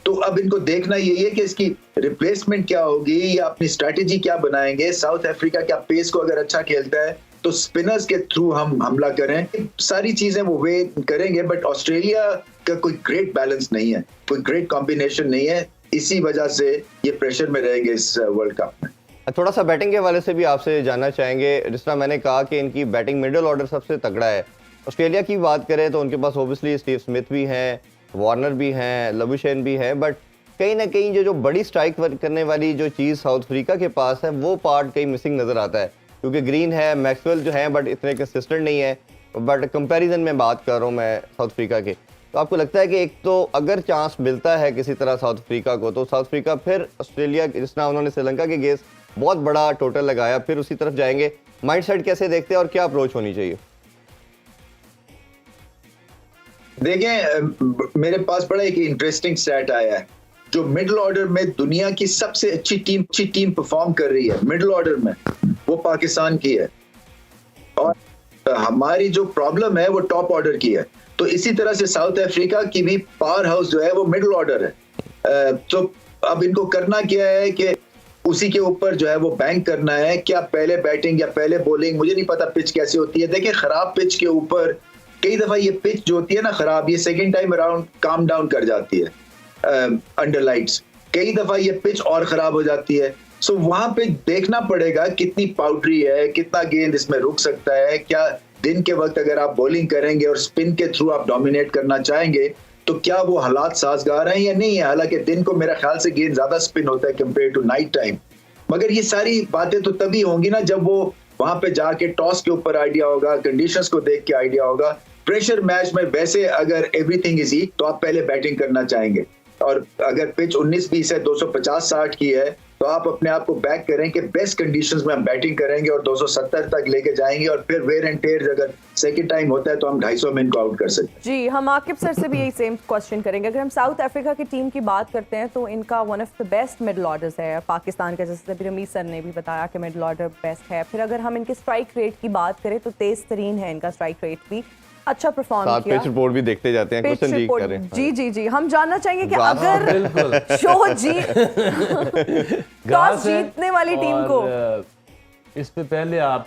तो अब इनको देखना यही है कि इसकी रिप्लेसमेंट क्या होगी या अपनी स्ट्रैटेजी क्या बनाएंगे। साउथ अफ्रीका क्या पेस को अगर अच्छा खेलता है तो स्पिनर्स के थ्रू हम हमला करें, सारी चीजें वो वे करेंगे। बट ऑस्ट्रेलिया का कोई ग्रेट बैलेंस नहीं है, कोई ग्रेट कॉम्बिनेशन नहीं है, इसी वजह से ये प्रेशर में रहेंगे इस वर्ल्ड कप में। थोड़ा सा बैटिंग के हवाले से भी आपसे जानना चाहेंगे। जिस तरह मैंने कहा कि इनकी बैटिंग मिडिल ऑर्डर सबसे तगड़ा है। ऑस्ट्रेलिया की बात करें तो उनके पास ओबियसली स्टीव स्मिथ भी हैं, वार्नर भी हैं, लबुशेन भी हैं, बट कहीं ना कहीं जो बड़ी स्ट्राइक करने वाली जो चीज़ साउथ अफ्रीका के पास है वो पार्ट कहीं मिसिंग नज़र आता है, क्योंकि ग्रीन है, मैक्सवेल जो है, बट इतने कंसिस्टेंट नहीं है। बट कंपैरिजन में बात कर रहा हूँ मैं साउथ अफ्रीका के, तो आपको लगता है कि एक तो अगर चांस मिलता है किसी तरह साउथ अफ्रीका को, तो साउथ अफ्रीका फिर ऑस्ट्रेलिया, जिस तरह उन्होंने श्रीलंका के गेस बहुत बड़ा टोटल लगाया, फिर उसी तरफ जाएंगे? माइंड सेट कैसे देखते हैं और क्या अप्रोच होनी चाहिए? देखें, मेरे पास बड़ा एक इंटरेस्टिंग स्टैट आया है। जो मिडिल ऑर्डर में दुनिया की सबसे अच्छी टीम परफॉर्म कर रही है मिडिल ऑर्डर में, वो पाकिस्तान की है, और हमारी जो प्रॉब्लम है वो टॉप ऑर्डर की है। तो इसी तरह से साउथ अफ्रीका की भी पावर हाउस जो है वो मिडिल ऑर्डर है। तो अब इनको करना क्या है कि उसी के ऊपर जो है वो बैंक करना है। क्या पहले बैटिंग या पहले बॉलिंग, मुझे नहीं पता पिच कैसी होती है। देखिए, खराब पिच के ऊपर कई दफा ये पिच जो होती है ना खराब, ये second time around calm down कर जाती है अंडर लाइट्स। कई दफा ये पिच और खराब हो जाती है। सो वहां पे देखना पड़ेगा कितनी पाउडरी है, कितना गेंद इसमें रुक सकता है। क्या दिन के वक्त अगर आप बॉलिंग करेंगे और स्पिन के थ्रू आप डोमिनेट करना चाहेंगे तो क्या वो हालात साजगार हैं या नहीं है। हालांकि दिन को मेरा ख्याल से गेंद ज्यादा स्पिन होता है कंपेयर टू नाइट टाइम। मगर ये सारी बातें तो तभी होंगी ना जब वो वहां पे जाके टॉस के ऊपर आइडिया होगा, कंडीशंस को देख के आइडिया होगा। प्रेशर मैच में वैसे अगर एवरीथिंग इज इक्वल तो आप पहले बैटिंग करना चाहेंगे, और अगर पिच 19-20 है, 250-60 की है, तो आप अपने आप को बैक करें कि बेस्ट कंडीशंस में हम बैटिंग करेंगे और 270 तक लेके जाएंगे, और फिर वेयर एंड टेयर अगर सेकंड टाइम होता है तो हम 250 में इनको आउट कर सकते हैं। जी, हम आकिब सर से भी यही सेम क्वेश्चन करेंगे। अगर हम साउथ अफ्रीका की टीम की बात करते हैं तो इनका one of the best middle orders है पाकिस्तान का, जैसे अभी रमीज सर ने भी बताया कि मिडिल ऑर्डर बेस्ट है। फिर अगर हम इनके स्ट्राइक रेट की बात करें तो तेज तरीन है इनका स्ट्राइक रेट भी, अच्छा परफॉर्म किया। पिच रिपोर्ट भी देखते जाते हैं, क्वेश्चन लीक कर रहे हैं। जी जी जी, हम जानना चाहेंगे कि अगर शो टॉस जीतने वाली टीम को, इस पे पहले आप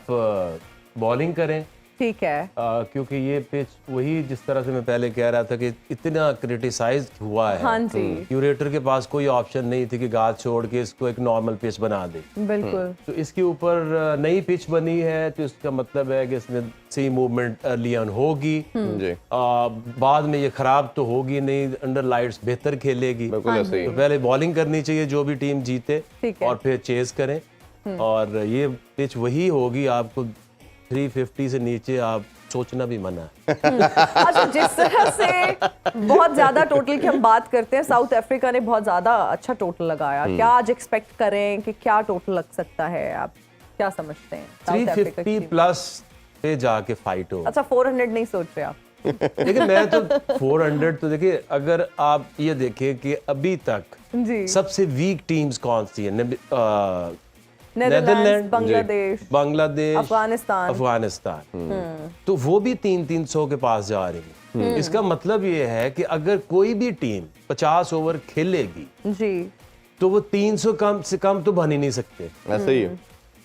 बॉलिंग करें, ठीक है, क्योंकि ये पिच वही जिस तरह से मैं पहले कह रहा था कि इतना क्रिटिसाइज हुआ है। हाँ जी, क्यूरेटर के पास कोई ऑप्शन नहीं थी कि गाज छोड़ के इसको एक नॉर्मल पिच बना दे। बिल्कुल। तो इसके ऊपर नई पिच बनी है, तो इसका मतलब है कि इसमें सही मूवमेंट अर्ली ऑन होगी। बाद में ये खराब तो होगी नहीं, अंडर लाइट्स बेहतर खेलेगी। बिल्कुल ऐसे ही। तो पहले बॉलिंग करनी चाहिए जो भी टीम जीते, और फिर चेज करें। और ये पिच वही होगी, आपको 350 से नीचे आप सोचना भी मना है। अच्छा, जिस तरह से बहुत ज्यादा टोटल की हम बात करते हैं, साउथ अफ्रीका ने बहुत ज्यादा अच्छा टोटल लगाया, क्या आज एक्सपेक्ट करें कि क्या टोटल लग सकता है? आप क्या समझते हैं? साउथ अफ्रीका 350 प्लस पे जाके फाइट हो। अच्छा, 400 नहीं सोच रहे आप? देखिए मैं तो 400 तो देखिए, अगर आप ये देखें कि अभी तक जी, सबसे वीक टीम्स कौन सी है, नेदरलैंड्स, बांग्लादेश, अफगानिस्तान, तो वो भी 300 के पास जा रही है। इसका मतलब ये है कि अगर कोई भी टीम 50 ओवर खेलेगी जी, तो वो 300 कम से कम तो बन ही नहीं सकते। ऐसा ही है।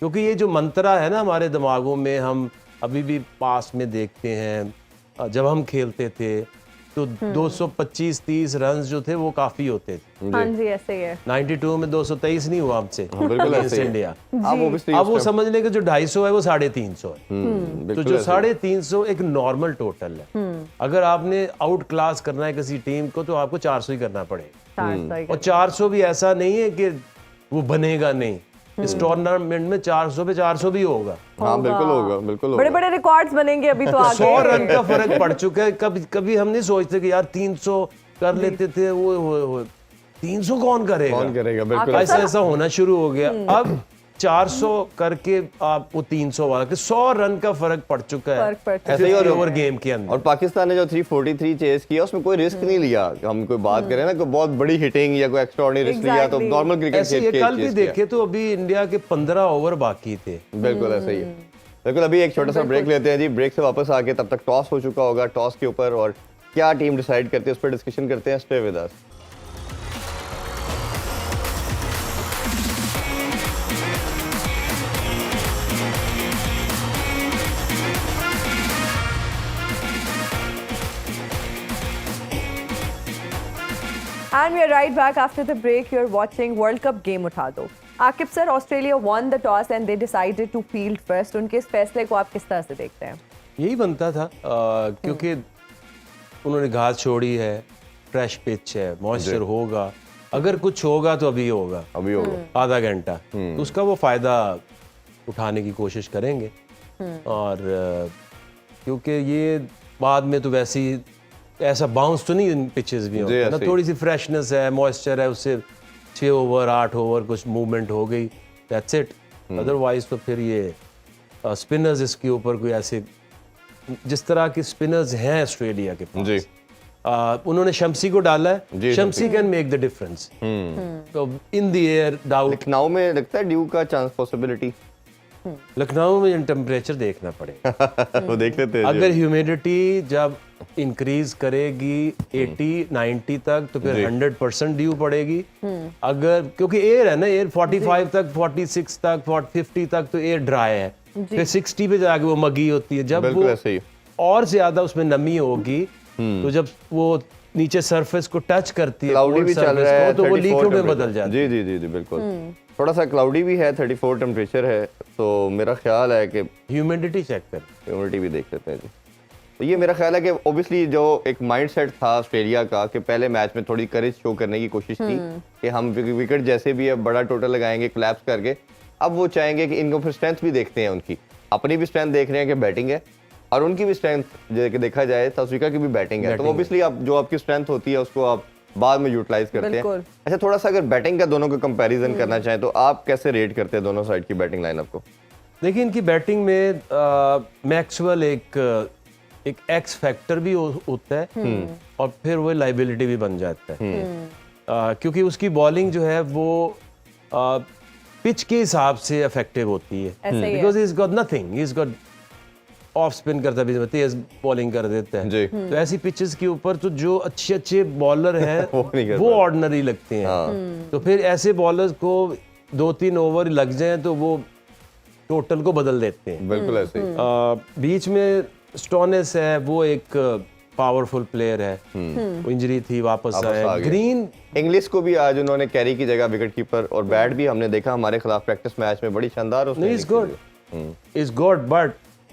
क्योंकि ये जो मंत्रा है ना हमारे दिमागों में, हम अभी भी पास में देखते हैं, जब हम खेलते थे तो 225-30 रन जो थे वो काफी होते थे। हाँ जी, ऐसे ही है। 92 में 223 नहीं हुआ हमसे, बिल्कुल ऐसे ही है। इंडिया। obviously अब वो उस समझ लें कि जो 250 है वो 350 है। तो बिल्कुल जो ऐसे ही। 350 एक नॉर्मल टोटल है। अगर आपने आउट क्लास करना है किसी टीम को तो आपको 400 ही करना पड़ेगा। 400 और 400 भी ऐसा नहीं है कि वो बनेगा नहीं, इस टूर्नामेंट में 400 पे 400 भी होगा। हाँ बिल्कुल होगा, बिल्कुल होगा। बड़े बड़े रिकॉर्ड्स बनेंगे अभी तो आगे। 100 रन का फर्क पड़ चुका है। कभी हम नहीं सोचते कि यार 300 कर लेते थे, वो 300 कौन करेगा? कौन करेगा, बिल्कुल ऐसा होना शुरू हो गया। अब 400 करके आप वो 300 वाला कि 100 रन का फर्क पड़ चुका है फर्क पड़ चुका है। ऐसे ही। और ओवर गेम के अंदर। और पाकिस्तान ने जो 343 चेस किया उसमें कोई रिस्क नहीं लिया। हम कोई बात करें ना, कोई बहुत बड़ी हिटिंग या कोई एक्स्ट्राऑर्डिनरी रिस्क लिया तो Exactly. नॉर्मल क्रिकेट ऐसे ये कल भी देखे तो अभी इंडिया के 15 ओवर बाकी थे। बिल्कुल ऐसे ही है। बिल्कुल, अभी एक छोटा सा ब्रेक लेते हैं जी। ब्रेक से वापस आके तब तक टॉस हो चुका होगा, टॉस के ऊपर और क्या टीम डिसाइड करती है उस पर डिस्कशन करते हैं। Stay with us. And we are right back after the break. You're watching World Cup Game उठा दो। Aqib sir, Australia won the toss and they decided to field first. उनके इस फैसले को आप किस तरह से देखते हैं? यही बनता था, क्योंकि उन्होंने घास छोड़ी है, फ्रेश पिच है, मॉइस्चर होगा, अगर कुछ होगा तो अभी होगा, अभी होगा आधा घंटा, तो उसका वो फायदा उठाने की कोशिश करेंगे। और क्योंकि ये बाद में तो वैसे ही ऐसा बाउंस तो नहीं इन पिचेस भी होता ना, थोड़ी सी फ्रेशनेस है, मॉइस्चर है, उससे 6 ओवर 8 ओवर कुछ मूवमेंट हो गई, दैट्स इट। अदरवाइज तो फिर ये स्पिनर्स इसके ऊपर कोई ऐसे, जिस तरह के स्पिनर्स हैं ऑस्ट्रेलिया के पास जी। उन्होंने शम्सी को डाला है, जी, Shamsi can make the difference. तो in the air doubt. Lucknow में लगता है ड्यू का चांस, पॉसिबिलिटी। लखनऊ में टेम्परेचर देखना पड़ेगा। वो देख लेते हैं। अगर ह्यूमिडिटी जब इंक्रीज करेगी 80-90 तक तो फिर 100% ड्यू पड़ेगी। अगर क्योंकि एयर है ना, एयर 45 तक, 46 तक, 50 तक तो एयर ड्राई है, फिर 60 पे जाके वो मगी होती है। जब बिल्कुल वो ऐसे ही। और ज्यादा उसमें नमी होगी तो जब वो नीचे सरफेस को टच करती है, क्लाउडी भी चल रहा है तो वो 34 लिक्विड में temperature। बदल जाती है। जी जी जी जी बिल्कुल। थोड़ा सा क्लाउडी भी है, 34 टेम्परेचर है, तो मेरा ख्याल है कि ह्यूमिडिटी चेक कर। ह्यूमिडिटी भी देख लेते हैं जी। तो ये मेरा ख्याल है कि ओबियसली जो एक माइंडसेट था ऑस्ट्रेलिया का कि पहले मैच में थोड़ी करेज शो करने की कोशिश की कि हम विकेट जैसे भी है बड़ा टोटल लगाएंगे क्लैप्स करके। अब वो चाहेंगे कि इनको फिर स्ट्रेंथ भी देखते हैं, उनकी अपनी भी स्ट्रेंथ देख रहे हैं कि बैटिंग है और उनकी भी स्ट्रेंथ देखा जाए साउथ अफ्रीका की भी बैटिंग है। तो ऑब्वियसली आप जो आपकी स्ट्रेंथ होती है उसको आप बाद में यूटिलाइज करते हैं। अच्छा, थोड़ा सा अगर बैटिंग का दोनों को कंपैरिजन करना चाहें तो आप कैसे रेट करते हैं दोनों साइड की बैटिंग लाइनअप को? देखिए, इनकी बैटिंग में मैक्सवेल एक एक्स फैक्टर भी होता है और फिर वो लाइबिलिटी भी बन जाता है। क्योंकि उसकी बॉलिंग जो है वो पिच के हिसाब से इफेक्टिव होती है, because he is got nothing, he is got off spin करता भी तेज बॉलिंग कर देता है। तो ऐसी पिचेस के ऊपर तो जो अच्छे अच्छे बॉलर हैं वो ऑर्डिनरी लगते हैं। तो फिर ऐसे बॉलर्स को 2-3 ओवर लग जाएं तो वो टोटल को बदल देते हैं। बिल्कुल ऐसे ही। बीच में स्टोनेस है, वो एक पावरफुल प्लेयर है, वो इंजरी थी, वापस आया। ग्रीन इंग्लिश को भी आज उन्होंने कैरी की जगह विकेट कीपर, और बैट भी हमने देखा हमारे खिलाफ प्रैक्टिस मैच में बड़ी शानदार उसने इज गुड बट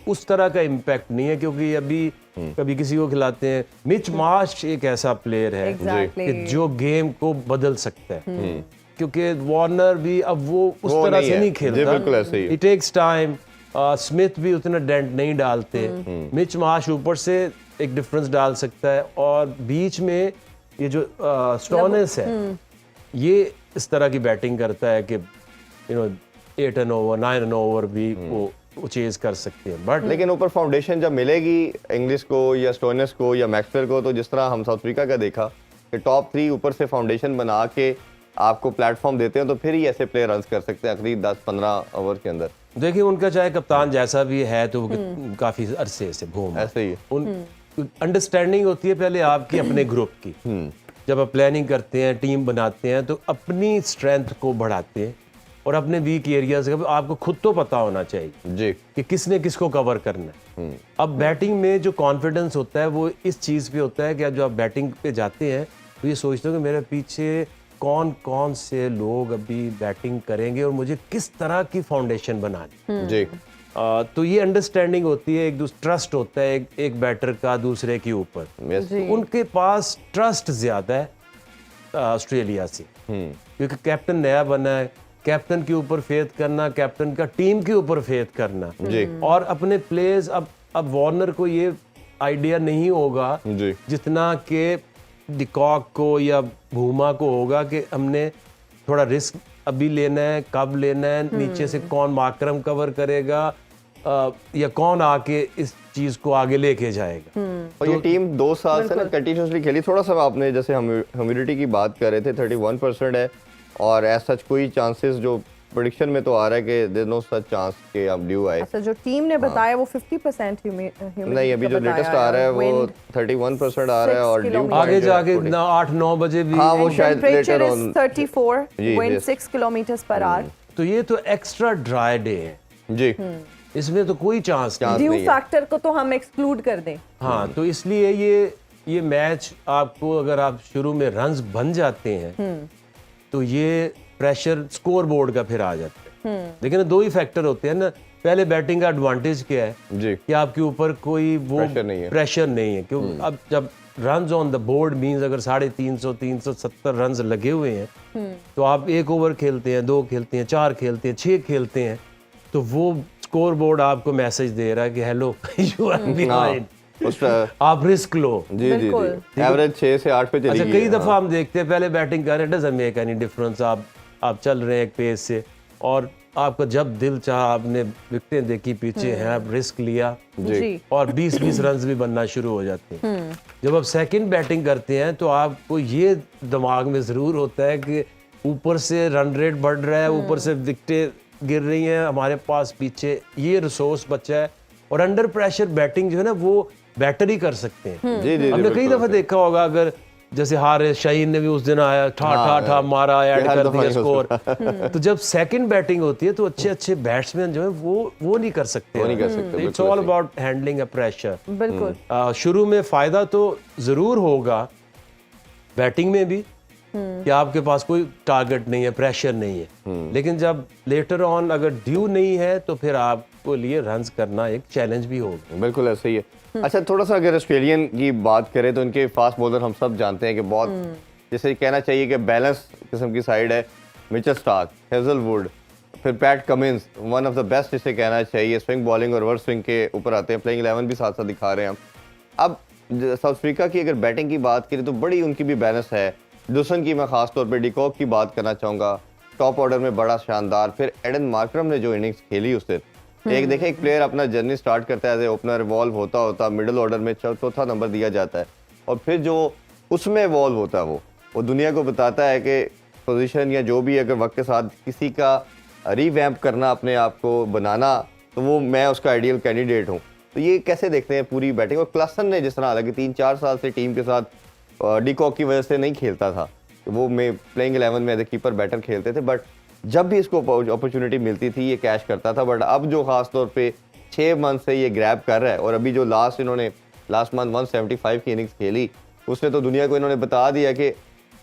उस तरह का इम्पैक्ट नहीं है, क्योंकि अभी कभी किसी को खिलाते हैं। मिच मार्श एक ऐसा प्लेयर है कि जो गेम को बदल सकता है, क्योंकि वार्नर भी अब वो उस तरह से नहीं खेलता। बिल्कुल ऐसे ही। इट टेक्स टाइम, स्मिथ भी उतना डेंट नहीं डालते, मिच मार्श ऊपर से एक डिफरेंस डाल सकता है, और बीच में ये जो स्टोनस है ये इस तरह की बैटिंग करता है कि 8 रन ओवर 9 रन ओवर भी वो चेज कर सकते हैं। बट लेकिन ऊपर फाउंडेशन जब मिलेगी इंग्लिश को या स्टोनस को या मैक्सवेल को, तो जिस तरह हम साउथ अफ्रीका का देखा कि टॉप 3 ऊपर से फाउंडेशन बना के आपको प्लेटफॉर्म देते हैं, तो फिर ही ऐसे प्लेयर रन कर सकते हैं आखिरी 10-15 ओवर के अंदर। देखिए उनका चाहे कप्तान जैसा भी है तो वो काफी अरसे से भूम ऐसे ही है। उन अंडरस्टैंडिंग होती है पहले आपकी अपने ग्रुप की। जब आप प्लानिंग करते हैं, टीम बनाते हैं, तो अपनी स्ट्रेंथ को बढ़ाते हैं और अपने वीक एरियाज का आपको खुद तो पता होना चाहिए जी कि किसने किसको कवर करना है। अब बैटिंग में जो कॉन्फिडेंस होता है वो इस चीज़ पे होता है कि जो आप बैटिंग पे जाते हैं तो ये सोचते हो कि मेरे पीछे कौन कौन से लोग अभी बैटिंग करेंगे और मुझे किस तरह की फाउंडेशन बनानी। जी तो ये अंडरस्टैंडिंग होती है, एक दूसरे ट्रस्ट होता है एक बैटर का दूसरे के ऊपर। तो उनके पास ट्रस्ट ज्यादा है ऑस्ट्रेलिया से, क्योंकि कैप्टन नया बना है, कैप्टन के ऊपर फेथ करना, कैप्टन का टीम के ऊपर फेथ करना जी। और अपने प्लेयर्स। अब वार्नर को ये आइडिया नहीं होगा जी जितना कि डिकॉक को या भूमा को होगा कि हमने थोड़ा रिस्क अभी लेना है, कब लेना है, नीचे से कौन माकरम कवर करेगा या कौन आके इस चीज को आगे लेके जाएगा। और ये टीम 2 साल से ना कंटिन्यूसली खेली। थोड़ा सा आपने जैसे ह्यूमिडिटी की बात कर रहे थे, 31% है, और ऐसा कोई चांसेस जो प्रेडिक्शन में तो आ रहा है कि देयर नो सच चांस कि अब ड्यू आए। अच्छा, जो टीम ने बताया वो 50% ह्यूमिडिटी नहीं, अभी जो लेटेस्ट आ रहा है वो 31% आ रहा है, और ड्यू आगे जाके 8-9 बजे भी हाँ, वो शायद later on 34 wind 6 kilometers per hour। तो ये तो एक्स्ट्रा ड्राई डे है जी, इसमें तो कोई चांस नहीं। ड्यू नहीं है। फैक्टर को तो हम एक्सक्लूड कर दें। हाँ, तो इसलिए ये मैच आपको अगर आप शुरू में रन्स बन जाते हैं तो ये प्रेशर स्कोर बोर्ड का फिर आ जाता है। लेकिन 2 ही फैक्टर होते हैं ना। पहले बैटिंग का एडवांटेज क्या है जी कि आपके ऊपर कोई वो प्रेशर नहीं है, क्योंकि अब जब runs on the board means अगर 350 370 रन्स लगे हुए हैं तो आप 1 ओवर खेलते हैं, 2 खेलते हैं, 4 खेलते हैं, 6 खेलते हैं, तो वो स्कोर बोर्ड आपको मैसेज दे रहा है कि हेलो यू आर बिहाइंड, आप रिस्क लो। जी जी जी, एवरेज 6 से 8 पे चली अच्छा, गई कई है। दफा हम देखते हैं पहले बैटिंग कर रहे हैं, डजंट मेक एनी डिफरेंस, आप चल रहे हैं एक पेस से और आपका जब दिल चाहा आपने विकेटें देखी पीछे हैं, आप रिस्क लिया जी। और 20-20 रन भी बनना शुरू हो जाते हैं। जब आप सेकंड बैटिंग करते हैं तो आपको ये दिमाग में जरूर होता है कि ऊपर से रन रेट बढ़ रहा है, ऊपर से विकेटें गिर रही हैं, हमारे पास पीछे ये रिसोर्स बचा है, और अंडर प्रेशर बैटिंग जो है ना वो बैटर ही कर सकते हैं। जी जी, हमने कई दफा देखा होगा, अगर जैसे हारिस शाहीन ने भी उस दिन आया ठा मारा, ऐड कर दिया स्कोर। तो जब सेकंड बैटिंग होती है तो अच्छे बैट्समैन जो है वो नहीं कर सकते। It's all about handling a pressure. बिल्कुल। शुरू में फायदा तो जरूर होगा बैटिंग में भी कि आपके पास कोई टारगेट नहीं है, प्रेशर नहीं है, लेकिन जब लेटर ऑन अगर ड्यू नहीं है तो फिर आपको लिए रन्स करना एक चैलेंज भी होगा। बिल्कुल ऐसे ही है। अच्छा, थोड़ा सा अगर ऑस्ट्रेलियन की बात करें तो इनके फास्ट बॉलर हम सब जानते हैं कि बहुत जैसे कहना चाहिए कि बैलेंस किस्म की साइड है। मिचेल स्टार्क, हेजलवुड, फिर PAT Cummins, one of the best जिसे कहना चाहिए, स्विंग बॉलिंग और रिवर्स स्विंग के ऊपर आते हैं, प्लेइंग 11 भी साथ साथ दिखा रहे हैं हम। अब साउथ अफ्रीका की अगर बैटिंग की बात करें तो बड़ी उनकी भी बैलेंस है। डुसन की मैं खास तौर पे डिकॉक की बात करना चाहूँगा, टॉप ऑर्डर में बड़ा शानदार। फिर एडन मार्करम ने जो इनिंग्स खेली उस दिन, एक देखें एक प्लेयर अपना जर्नी स्टार्ट करता है एज ए ओपनर, इवॉल्व होता मिडिल ऑर्डर में चौथा नंबर दिया जाता है, और फिर जो उसमें इवॉल्व होता है वो दुनिया को बताता है कि पोजीशन या जो भी अगर वक्त के साथ किसी का रीवैम्प करना, अपने आप को बनाना, तो वो मैं उसका आइडियल कैंडिडेट हूँ। तो ये कैसे देखते हैं पूरी बैटिंग? और क्लासन ने जिस तरह हालांकि 3-4 साल से टीम के साथ डिकॉक की वजह से नहीं खेलता था, वो मैं प्लेइंग 11 में एज ए कीपर बैटर खेलते थे, बट जब भी इसको अपॉर्चुनिटी मिलती थी ये कैश करता था। बट अब जो खास तौर पे 6 मंथ से ये ग्रैब कर रहा है, और अभी जो लास्ट मंथ 175 की इनिंग्स खेली, उसने तो दुनिया को इन्होंने बता दिया कि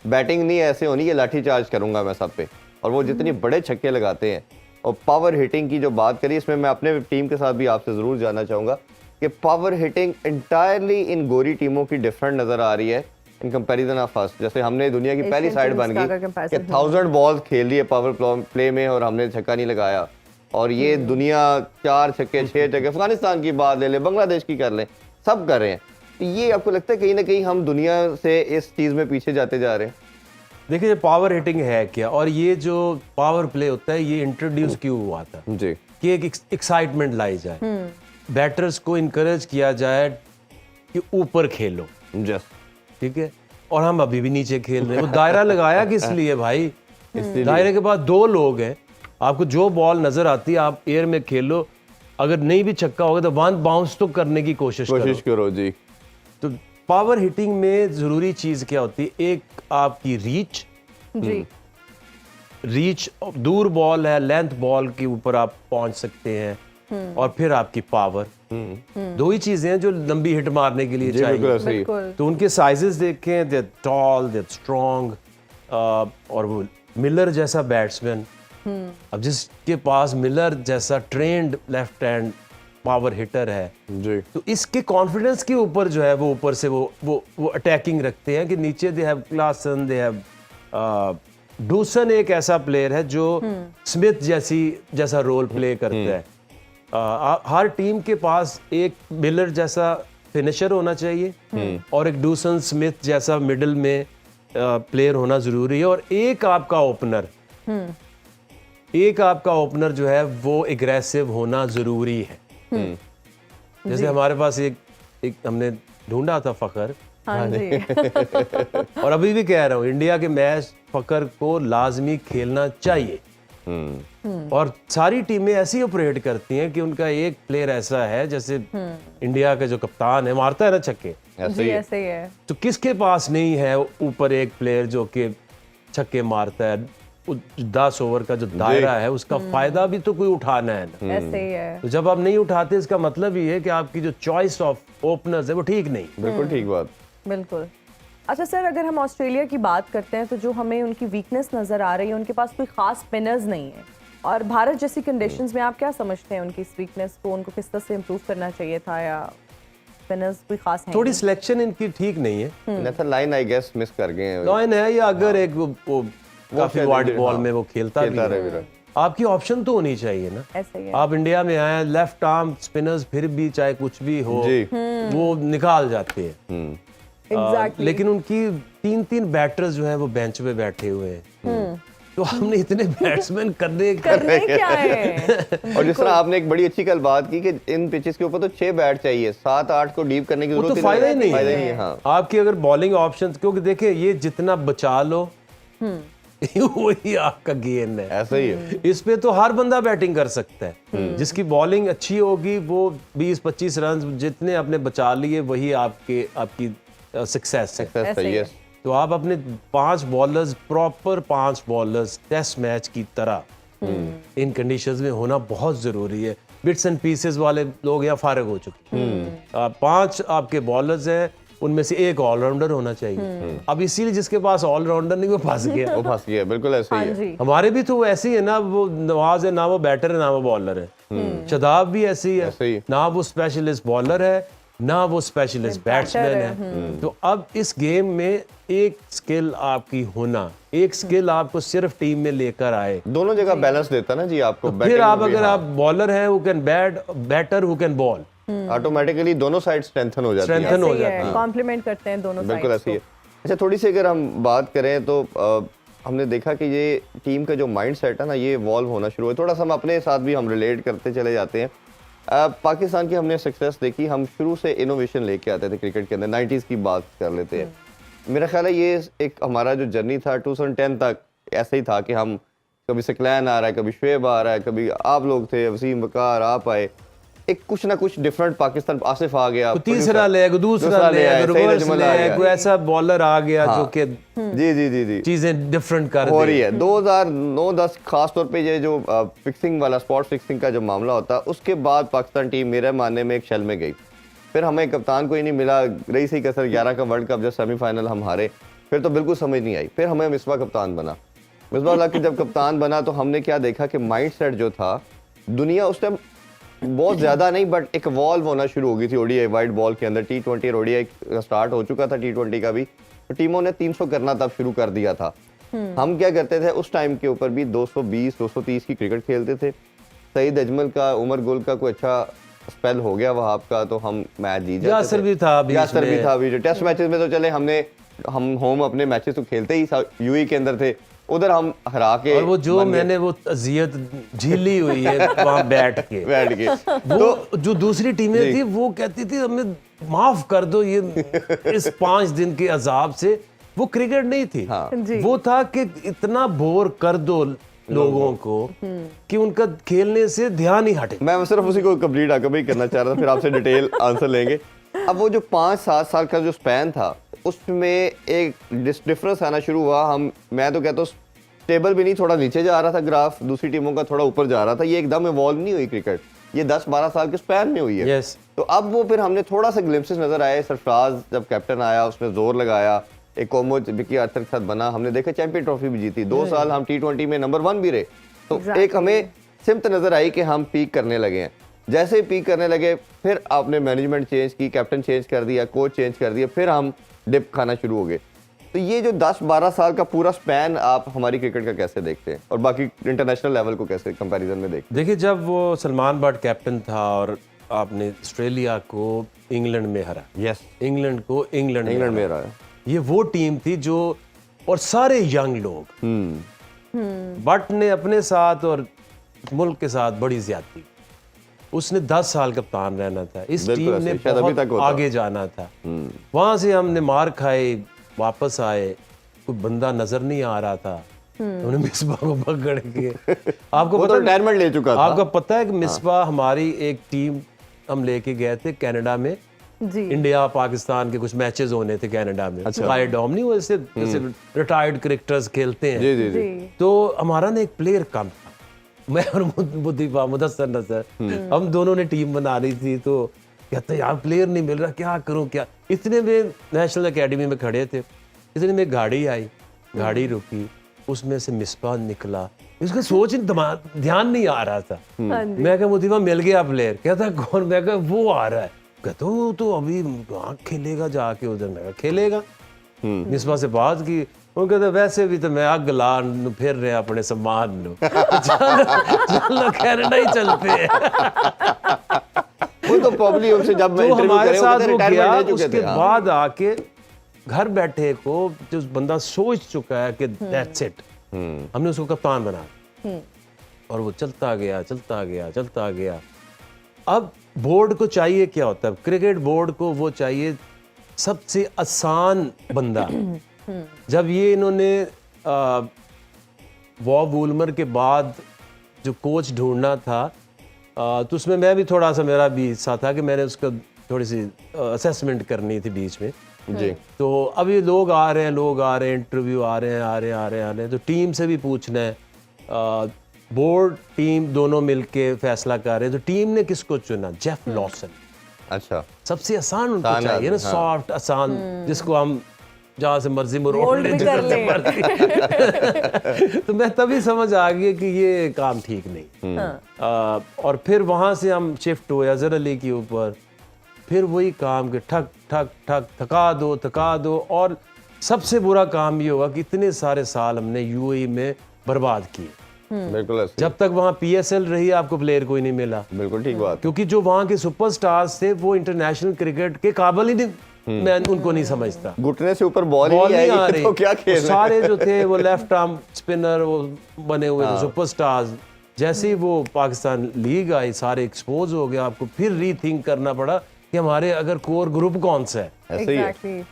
बैटिंग नहीं ऐसे होनी, ये लाठी चार्ज करूंगा मैं सब पे। और वो जितने बड़े छक्के लगाते हैं, और पावर हिटिंग की जो बात करी, इसमें मैं अपने टीम के साथ भी आपसे ज़रूर जानना चाहूँगा कि पावर हिटिंग इंटायरली इन गोरी टीमों की डिफरेंट नज़र आ रही है इन कंपैरिजन ऑफ फर्स्ट। जैसे हमने दुनिया की पहली साइड बन गई कि 1000 बॉल्स खेल लिए पावर प्ले में और हमने छक्का नहीं लगाया। और ये दुनिया 4 छक्के 6 छक्के, अफगानिस्तान की बात ले ले, बांग्लादेश की कर लें, सब कर रहे हैं। तो ये आपको लगता है कहीं ना कहीं हम दुनिया से इस चीज़ में पीछे जाते जा रहे हैं? देखिए पावर हिटिंग है क्या, और ये जो पावर प्ले होता है ये इंट्रोड्यूस क्यों हुआ था जी, कि एक एक्साइटमेंट लाई जाए, बैटर्स को इनकरेज किया जाए कि ऊपर खेलो, जस्ट ठीक है, और हम अभी भी नीचे खेल रहे हैं। वो दायरा लगाया किस लिए भाई? दायरे के बाद 2 लोग हैं, आपको जो बॉल नजर आती है आप एयर में खेलो, अगर नहीं भी छक्का होगा तो 1 बाउंस तो करने की कोशिश करो जी। तो पावर हिटिंग में जरूरी चीज क्या होती है? एक आपकी रीच, जी रीच दूर बॉल है, लेंथ बॉल के ऊपर आप पहुंच सकते हैं, और फिर आपकी पावर। 2 ही चीजें हैं जो लंबी हिट मारने के लिए चाहिए। बिल्कुल। तो उनके साइजेस देखें, दे टॉल, दे स्ट्रॉन्ग, और वो मिलर जैसा बैट्समैन, अब जिसके पास मिलर जैसा trend left hand power hitter है जी, तो इसके कॉन्फिडेंस के ऊपर जो है वो ऊपर से वो अटैकिंग रखते हैं कि नीचे they have Klaasen, they have Dussen एक ऐसा प्लेयर है जो स्मिथ जैसा रोल प्ले करता है। हर टीम के पास एक मिलर जैसा फिनिशर होना चाहिए और एक डूसन स्मिथ जैसा मिडिल में प्लेयर होना जरूरी है, और एक आपका ओपनर जो है वो एग्रेसिव होना जरूरी है। जैसे हमारे पास एक हमने ढूंढा था फखर, हाँ जी और अभी भी कह रहा हूँ इंडिया के मैच फखर को लाजमी खेलना चाहिए। और सारी टीमें ऐसी ऑपरेट करती हैं कि उनका एक प्लेयर ऐसा है, जैसे इंडिया का जो कप्तान है मारता है ना छक्के, जी ऐसे ही है। तो किसके पास नहीं है ऊपर एक प्लेयर जो कि छक्के मारता है? 10 ओवर का जो दायरा है उसका फायदा भी तो कोई उठाना है ना। ऐसे ही है। तो जब आप नहीं उठाते इसका मतलब ये है कि आपकी जो चॉइस ऑफ ओपनर्स है वो ठीक नहीं। बिल्कुल ठीक बात। बिल्कुल। अच्छा सर, अगर हम ऑस्ट्रेलिया की बात करते हैं तो जो हमें उनकी वीकनेस नज़र आ रही है, उनके पास कोई खास स्पिनर्स नहीं है, और भारत जैसी कंडीशंस में आप क्या समझते हैं उनकी इस वीकनेस को, उनको किस तरह से इम्प्रूव करना चाहिए था, या स्पिनर्स कोई खास है? थोड़ी सिलेक्शन इनकी ठीक नहीं है। ऐसा लाइन आई गेस मिस कर गए हैं। लाइन है या अगर एक वो काफी वाइड बॉल में वो खेलता भी रहे है, आपकी ऑप्शन तो होनी चाहिए ना। ऐसे ही है। आप इंडिया में आए, लेफ्ट आर्म स्पिनर्स फिर भी चाहे कुछ भी हो वो निकाल जाते हैं। Exactly. लेकिन उनकी 3 बैटर्स जो हैं वो बेंच पे बैठे हुए हैं, तो हमने इतने बैट्समैन करने क्या है? और जिस तरह आपने एक बड़ी अच्छी कल बात की कि इन पिचेस के ऊपर तो 6 बैट चाहिए, 7-8 को डीप करने की वो जरूरत तो फायदा ही नहीं है। है। हाँ। आपकी अगर बॉलिंग ऑप्शंस, क्योंकि देखिए ये जितना बचा लो वही आपका गेम है। ऐसा ही है। इस पे तो हर बंदा बैटिंग कर सकता है, जिसकी बॉलिंग अच्छी होगी वो 20-25 रन जितने आपने बचा लिए वही आपकी सक्सेस है। ऐसे ही है। तो आप अपने 5 bowlers, proper 5 bowlers test match की तरह इन कंडीशंस में होना बहुत जरूरी है। बिट्स एंड पीसेस वाले लोग यहाँ फारिग हो चुके हैं। 5 आपके बॉलर्स हैं, उनमें से एक ऑलराउंडर होना चाहिए। अब इसीलिए जिसके पास ऑलराउंडर नहीं वो फंस गया। वो फंस गया, बिल्कुल ऐसे ही है। हमारे भी तो ऐसे ही है ना, वो नवाज है ना, वो बैटर है ना वो बॉलर है। शदाब भी ऐसे ही है, ना वो स्पेशलिस्ट बॉलर है ना वो स्पेशलिस्ट बैट्समैन है। तो अब इस गेम में एक स्किल आपकी होना, एक स्किल आपको सिर्फ टीम में लेकर आए, दोनों जगह बैलेंस देता ना जी आपको। तो फिर आप अगर आप बॉलर हैं who can batter who can bowl, automatically दोनों साइड स्ट्रेंथन हो जाती है, कॉम्प्लीमेंट करते हैं दोनों साइड। बिल्कुल ऐसे ही है। अच्छा, थोड़ी सी अगर हम बात करें तो हमने देखा कि ये टीम का जो माइंड सेट है ना ये इवॉल्व होना शुरू हुआ। थोड़ा सा हम अपने साथ भी हम रिलेट करते चले जाते हैं। पाकिस्तान की हमने सक्सेस देखी, हम शुरू से इनोवेशन लेके आते थे क्रिकेट के अंदर। 90s की बात कर लेते हैं। मेरा ख्याल है ये एक हमारा जो जर्नी था 2010 तक ऐसे ही था कि हम कभी सकलैन आ रहा है, कभी शुएब आ रहा है, कभी आप लोग थे, वसीम वकार आप आए, एक कुछ ना कुछ डिफरेंट पाकिस्तान, आसिफ आ गया, तीसरा ले, दूसरा ले, रिवर्स ले, कोई ऐसा बॉलर आ गया जो कि जी चीजें डिफरेंट कर हो रही है। 2009-10 खास तौर पे ये जो फिक्सिंग वाला, स्पॉट फिक्सिंग का जो मामला होता, उसके बाद पाकिस्तान टीम मेरे मानने में एक शल में गई। फिर हमें कप्तान कोई नहीं मिला, रही सी कसर 11 का वर्ल्ड कप जब सेमीफाइनल हम हारे, फिर तो बिल्कुल समझ नहीं आई। फिर हमें मिसबा कप्तान बना। मिसबा लकी जब कप्तान बना तो हमने क्या देखा कि माइंड सेट जो था, दुनिया उस टाइम बहुत ज्यादा नहीं बट एक वॉल्व होना शुरू हो गई थी ओडीआई वाइट बॉल के अंदर। T20 और ओडीआई स्टार्ट हो चुका था, T20 का भी, तो टीमों ने 300 करना तब शुरू कर दिया था। हम क्या करते थे उस टाइम के ऊपर भी 220-230 की क्रिकेट खेलते थे। सईद अजमल का, उमर गुल का कोई अच्छा स्पेल हो गया वहाब का, तो हम मैच जीत जाते यासर भी था बीच यासर भी में। था बीच में। टेस्ट मैचेस में तो चले हम होम अपने मैचेस तो खेलते ही यूएई के अंदर थे, उधर हम हरा के और वो जो मैंने वो अजियत झीली हुई है वहां बैठ के वो जो दूसरी टीमें थी वो कहती थी हमें माफ कर दो ये इस 5 दिन के अजाब से। वो क्रिकेट नहीं थी, जी। वो था कि इतना बोर कर दो लोगों को कि उनका खेलने से ध्यान ही हटे। मैं सिर्फ उसी को कंप्लीट आगे करना चाह रहा था, फिर आपसे डिटेल आंसर लेंगे। अब वो जो 5-7 साल का जो स्पैन था उसमें एक डिफरेंस आना शुरू हुआ। मैं तो कहता हूँ स्टेबल भी नहीं, थोड़ा नीचे जा रहा था ग्राफ, दूसरी टीमों का थोड़ा ऊपर जा रहा था। ये एकदम इवॉल्व नहीं हुई क्रिकेट, ये 10-12 साल के स्पैन में हुई है। Yes. तो अब वो फिर हमने थोड़ा सा ग्लिम्पसेस नजर आए। सरफराज जब कैप्टन आया उसने जोर लगाया, एक कोमो विकी आर्थर के साथ बना, हमने देखा चैंपियन ट्रॉफी भी जीती। 2 साल हम T20 में नंबर 1 भी रहे। तो एक हमें सिमत नजर आई कि हम पीक करने लगे हैं। जैसे ही पीक करने लगे फिर आपने मैनेजमेंट चेंज की, कैप्टन चेंज कर दिया, कोच चेंज कर दिया, फिर हम डिप खाना शुरू हो गए। तो ये जो 10-12 साल का पूरा स्पैन आप हमारी क्रिकेट का कैसे देखते हैं और बाकी इंटरनेशनल लेवल को कैसे कंपैरिजन में देखते देखिए, जब वो सलमान बट कैप्टन था और आपने ऑस्ट्रेलिया को इंग्लैंड में हरा, यस इंग्लैंड को इंग्लैंड में रहा है। ये वो टीम थी जो, और सारे यंग लोग, बट ने अपने साथ और मुल्क के साथ बड़ी ज्यादती। उसने 10 साल कप्तान रहना था, इस टीम ने बहुत आगे जाना था। वहां से हमने मार खाए, वापस आए, कोई बंदा नजर नहीं आ रहा था, उन्होंने मिसबा को पकड़ के आपको वो तो रिटायरमेंट ले चुका था। आपको पता है कि मिसबा हमारी एक टीम हम लेके गए थे कनाडा में जी। इंडिया पाकिस्तान के कुछ मैचेस होने थे कनाडा में। स्काई डोम नहीं, वैसे रिटायर्ड क्रिकेटर्स खेलते हैं। जी जी जी। जी। तो हमारा ना एक प्लेयर कम था, मैं और मुदस्सर नसर, हम दोनों ने टीम बना रही थी। तो कहते यार प्लेयर नहीं मिल रहा, क्या करूं क्या। इतने में नेशनल एकेडमी में खड़े थे, इतने में गाड़ी आई, गाड़ी रुकी, उसमें से मिसबा निकला। उसका सोच ध्यान नहीं आ रहा था। मैं कहा मुतीबा मिल गया प्लेयर। कहता कौन? मैं कहा वो आ रहा है। कहता वो तो अभी खेलेगा जाके उधर। मैं कहा खेलेगा। मिसबा से बात की, वो कहते वैसे भी तो मैं अग ला फिर रहे अपने सम्मान चलो कनाडा ही चलते हैं। वो तो प्रॉब्लम हमसे जब मैं तो इंटरव्यू हमारे करे साथ वो वो रिटायरमेंट गया, ले चुके उसके थे। हाँ। बाद आके घर बैठे को जो बंदा सोच चुका है कि दैट्स इट, हमने उसको कप्तान बना, और वो चलता गया चलता गया चलता गया। अब बोर्ड को चाहिए क्या होता है, क्रिकेट बोर्ड को वो चाहिए सबसे आसान बंदा। जब ये इन्होंने बॉब वुलमर के बाद जो कोच ढूंढना था, तो उसमें मैं भी थोड़ा सा, मेरा भी हिस्सा था कि मैंने उसका थोड़ी सी असेसमेंट करनी थी बीच में। जी। तो अब ये लोग आ रहे हैं, इंटरव्यू आ रहे हैं, तो टीम से भी पूछना है, बोर्ड टीम दोनों मिलके फैसला कर रहे हैं। तो टीम ने किसको चुना? Jeff Lawson. अच्छा, सबसे आसान उनको चाहिए ना, सॉफ्ट आसान, जिसको हम जहाँ से मर्जी Mold भी कर लें। तो मैं तभी समझ आ गया कि ये काम ठीक नहीं। और फिर वहां से हम शिफ्ट हुए अजहर अली के ऊपर, फिर वही काम के ठक ठक ठक थका दो। और सबसे बुरा काम ये हुआ कि इतने सारे साल हमने यूएई में बर्बाद किए। बिल्कुल ऐसे। जब तक वहाँ पीएसएल रही आपको प्लेयर कोई नहीं मिला, बिल्कुल ठीक बात। क्योंकि जो वहाँ के सुपरस्टार्स थे वो इंटरनेशनल क्रिकेट के काबिल ही नहीं, मैं उनको नहीं समझता। घुटने से ऊपर बॉल बॉल नहीं नहीं आ आएगी रही, तो क्या वो खेलना। सारे जो थे वो लेफ्ट आर्म स्पिनर वो बने हुए थे सुपरस्टार्स। जैसे ही वो पाकिस्तान लीग आई, सारे एक्सपोज हो गया। आपको फिर रीथिंक करना पड़ा कि हमारे अगर कोर ग्रुप कौन सा है। ऐसे ही है। Exactly.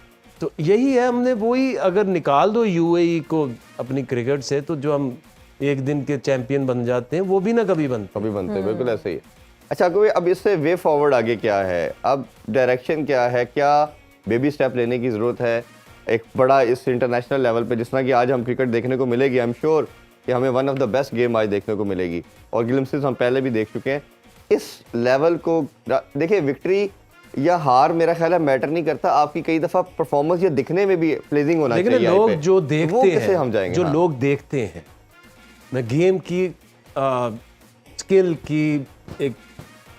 तो यही है, हमने वही अगर निकाल दो यूएई को अपनी क्रिकेट से, तो जो हम एक दिन के चैंपियन बन जाते हैं वो भी ना कभी बनते। कभी बनते हैं, बिल्कुल ऐसे ही है। अच्छा, कोई अब इससे वे फॉरवर्ड आगे क्या है, अब डायरेक्शन क्या है, क्या बेबी स्टेप लेने की ज़रूरत है एक बड़ा इस इंटरनेशनल लेवल पे, जिस तरह कि आज हम क्रिकेट देखने को मिलेगी। आई एम श्योर कि हमें one of the best game आज देखने को मिलेगी, और ग्लिम्पसेस हम पहले भी देख चुके हैं। इस लेवल को देखिए, विक्ट्री या हार मेरा ख्याल है मैटर नहीं करता, आपकी कई दफ़ा परफॉर्मेंस या दिखने में भी प्लेजिंग होना चाहिए। लेकिन लोग जो देखते हैं, हम जाएंगे, जो हाँ। लोग देखते हैं, मैं गेम की स्किल की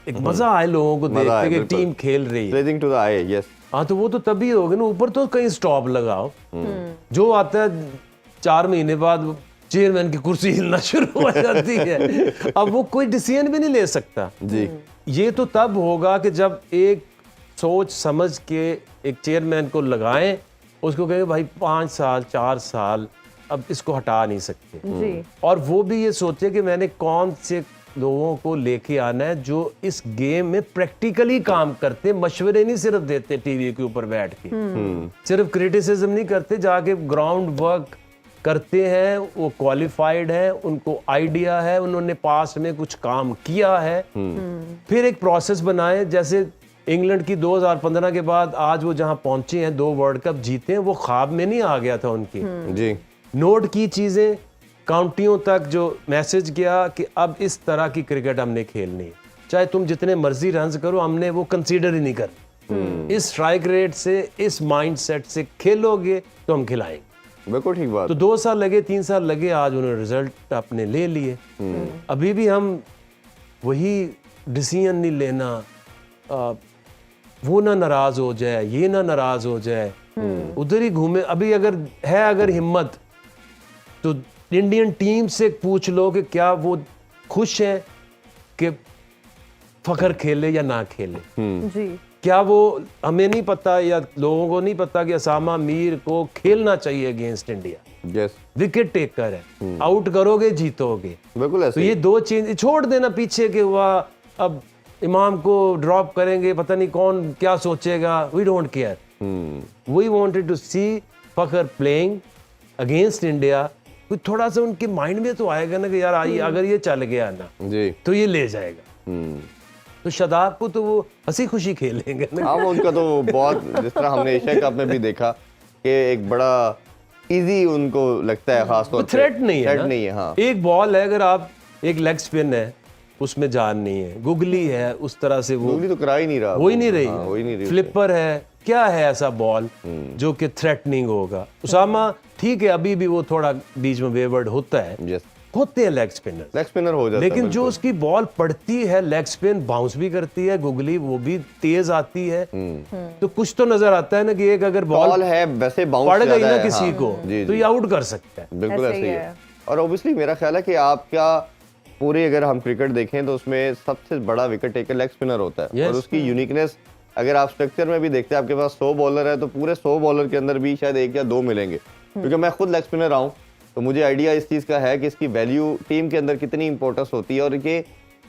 एक मजा आए लोगों को देखते हैं कि टीम खेल रही है। Pleasing to the eye, yes. हाँ, तो वो तो तभी होगा ना। ऊपर तो कहीं स्टॉप लगाओ, जो आता है 4 महीने बाद चेयरमैन की कुर्सी हिलना शुरू हो जाती है। अब वो कोई डिसीजन भी नहीं ले सकता जी। ये तो तब होगा कि जब एक सोच समझ के एक चेयरमैन को लगाएं, उसको कहेंगे भाई 5 साल 4 साल अब इसको हटा नहीं सकते, जी और वो भी ये सोचे कि मैंने कौन से लोगों को लेके आना है जो इस गेम में प्रैक्टिकली काम करते, मशवरे नहीं सिर्फ देते टीवी के ऊपर बैठ के, सिर्फ क्रिटिसिज्म नहीं करते, जाके ग्राउंड वर्क करते हैं, वो क्वालिफाइड है, उनको आइडिया है, उन्होंने पास्ट में कुछ काम किया है, फिर एक प्रोसेस बनाए। जैसे इंग्लैंड की 2015 के बाद आज वो जहां पहुंचे हैं, 2 वर्ल्ड कप जीते हैं, वो ख्वाब में नहीं आ गया था उनकी। जी। नोट की चीजें, काउंटियों तक जो मैसेज गया कि अब इस तरह की क्रिकेट हमने खेलनी है, चाहे तुम जितने मर्जी रन करो, हमने वो कंसीडर ही नहीं कर। इस स्ट्राइक रेट से, इस माइंडसेट से खेलोगे तो हम खिलाएंगे। बिल्कुल ठीक बात। तो 2 साल लगे, 3 साल लगे, आज उन्होंने रिजल्ट अपने ले लिए। अभी भी हम वही डिसीजन नहीं लेना, वो ना नाराज हो जाए, ये ना नाराज हो जाए, उधर ही घूमे। अभी अगर हिम्मत तो इंडियन टीम से पूछ लो कि क्या वो खुश हैं कि फखर खेले या ना खेले। जी क्या वो, हमें नहीं पता या लोगों को नहीं पता कि असामा मीर को खेलना चाहिए against India. Yes. Wicket taker है, आउट करोगे जीतोगे। बिल्कुल तो ऐसे ये 2 चीज छोड़ देना पीछे के हुआ, अब इमाम को ड्रॉप करेंगे, पता नहीं कौन क्या सोचेगा, we don't care. We wanted to see Fakhar playing against India. कोई थोड़ा सा उनके माइंड में तो आएगा ना कि यार अगर ये चल गया ना जी तो ये ले जाएगा। तो शादाब को तो वो हंसी खुशी खेलेंगे ना। हाँ, उनका तो बहुत, जिस तरह हमने एशिया कप में भी देखा कि एक बड़ा इजी उनको लगता है, खासतौर पे थ्रेट नहीं है, नहीं है। हाँ, एक बॉल है, अगर आप एक लेग स्पिन है उसमें जान नहीं है, गुगली है उस तरह से वो गुगली तो करा ही नहीं रहा, हो ही नहीं रही, हाँ, हो ही नहीं रही। फ्लिपर है, क्या है ऐसा बॉल जो कि थ्रेटनिंग होगा। उसामा ठीक है, अभी भी वो थोड़ा बीच में वेवर्ड होता है, यस, होते हैं लेग स्पिनर, लेग स्पिनर हो जाता है। लेकिन जो उसकी बॉल पड़ती है लेग स्पिन बाउंस भी करती है, गुगली वो भी तेज आती है, तो कुछ तो नजर आता है ना कि एक अगर बॉल है वैसे बाउंस पड़ गई ना है, किसी हाँ, को जी, तो जी, ये आउट कर सकता है। बिल्कुल ऐसे ऐसे ही ही है। है। और ऑब्वियसली मेरा ख्याल है कि आपका पूरी, अगर हम क्रिकेट देखें तो उसमें सबसे बड़ा विकेट टेकर लेग स्पिनर होता है। Yes. और उसकी यूनिकनेस अगर आप स्ट्रक्चर में भी देखते हैं, आपके पास 100 बॉलर है तो पूरे 100 बॉलर के अंदर भी शायद 1 या 2 मिलेंगे। क्योंकि मैं खुद लेग स्पिनर आऊँ तो मुझे आइडिया इस चीज़ का है कि इसकी वैल्यू टीम के अंदर कितनी इंपॉर्टेंस होती है, और कि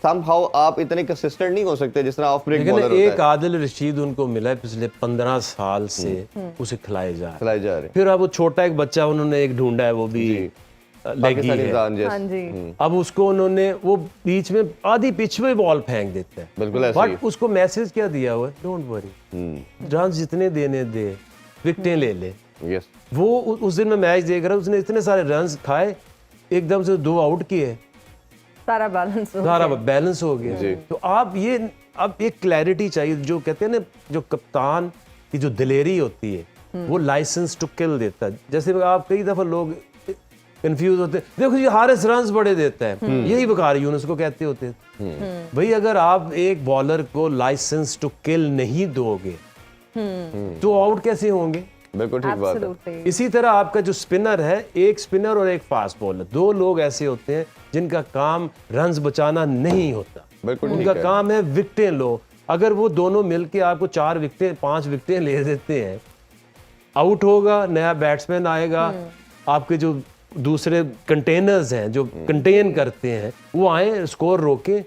समहाउ आप इतने कंसिस्टेंट नहीं हो सकते जिस तरह ऑफ ब्रेक लेकिन बॉलर एक होता है। आदिल रशीद उनको मिला है पिछले 15 साल से, उसे खिलाए जा रहे हैं। खिलाए जा रहे फिर अब वो छोटा एक बच्चा उन्होंने एक ढूंढा है, वो भी लेगी पाकिस्तानी है, जान जैसे। हाँ जी अब उसको उन्होंने वो बीच में आधी पिच में बॉल फेंक देता है, बिल्कुल ऐसे ही। बट उसको मैसेज क्या दिया हुआ है, डोंट वरी, रन जितने देने दे, विकेटें ले ले। यस, वो उस दिन मैं मैच देख रहा हूँ, उसने इतने सारे रन खाए, एकदम से 2 आउट किए, सारा बैलेंस हो सारा गया। बैलेंस हो गया। तो आप ये, अब एक क्लैरिटी चाहिए, जो कहते हैं ना, जो कप्तान की जो दिलेरी होती है वो लाइसेंस टू किल देता है। जैसे आप कई दफा लोग कंफ्यूज होते हैं, देखो ये हारिस रन्स बड़े देता है, यही बकार यूनुस को कहते होते हैं। भाई अगर आप एक बॉलर को लाइसेंस टू किल नहीं दोगे तो आउट कैसे होंगे? बिल्कुल ठीक बात है। Absolutely. इसी तरह आपका जो स्पिनर है, एक स्पिनर और एक फास्ट बॉलर, 2 लोग ऐसे होते हैं जिनका काम रन्स बचाना नहीं होता, बिल्कुल उनका ठीक है। काम है विकेटें लो। अगर वो दोनों मिलके आपको 4 विकेटें 5 विकेटें ले देते हैं, आउट होगा, नया बैट्समैन आएगा, आपके जो दूसरे कंटेनर्स हैं जो कंटेन करते हैं वो आए, स्कोर रोके,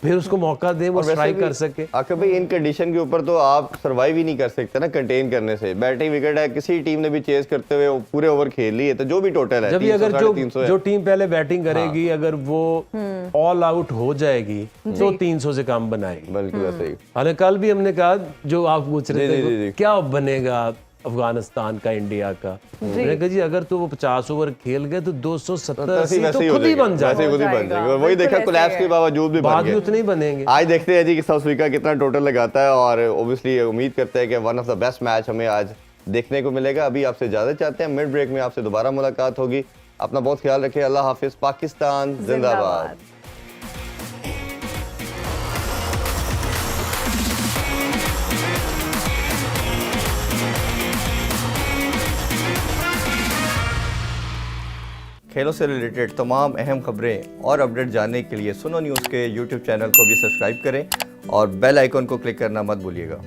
फिर उसको मौका दें वो और वैसे स्ट्राइक भी कर सके। आखिर भाई इन कंडीशन के ऊपर तो आप सरवाइव ही नहीं कर सकते ना कंटेन करने से। बैटिंग विकेट है, किसी टीम ने भी चेस करते हुए वो पूरे ओवर खेल लिए, तो जो भी टोटल है जब भी 300, अगर 350 है। जो टीम पहले बैटिंग करेगी, अगर वो ऑल आउट हो जाएगी तो 300 से कम बनाएगी। बिल्कुल ऐसे ही। हालांकि कल भी हमने कहा, जो आप पूछ रहे जी, थे जी, जी। क्या बनेगा अफगानिस्तान का, इंडिया का, मैंने कहा जी अगर तो वो 50 ओवर खेल गए तो 270 वैसे तो ही हो खुद ही जाएगा, बन वैसे ही जाएगा, खुद ही बन जाएगा। जाएगा। वही बिल्कुल देखा ऐसे कोलैप्स है। के बावजूद भी बन बाद भी गए। उतने ही बनेंगे। आज देखते हैं जी कि साउथ अफ्रीका कितना टोटल लगाता है, और ओब्वियसली उम्मीद करते हैं कि one of the best match हमें आज देखने को मिलेगा। अभी आपसे इजाजत चाहते हैं, मिड ब्रेक में आपसे दोबारा मुलाकात होगी। अपना बहुत ख्याल रखें, अल्लाह हाफिज, पाकिस्तान जिंदाबाद। खेलों से रिलेटेड तमाम अहम खबरें और अपडेट जानने के लिए सुनो न्यूज़ के यूट्यूब चैनल को भी सब्सक्राइब करें और बेल आइकन को क्लिक करना मत भूलिएगा।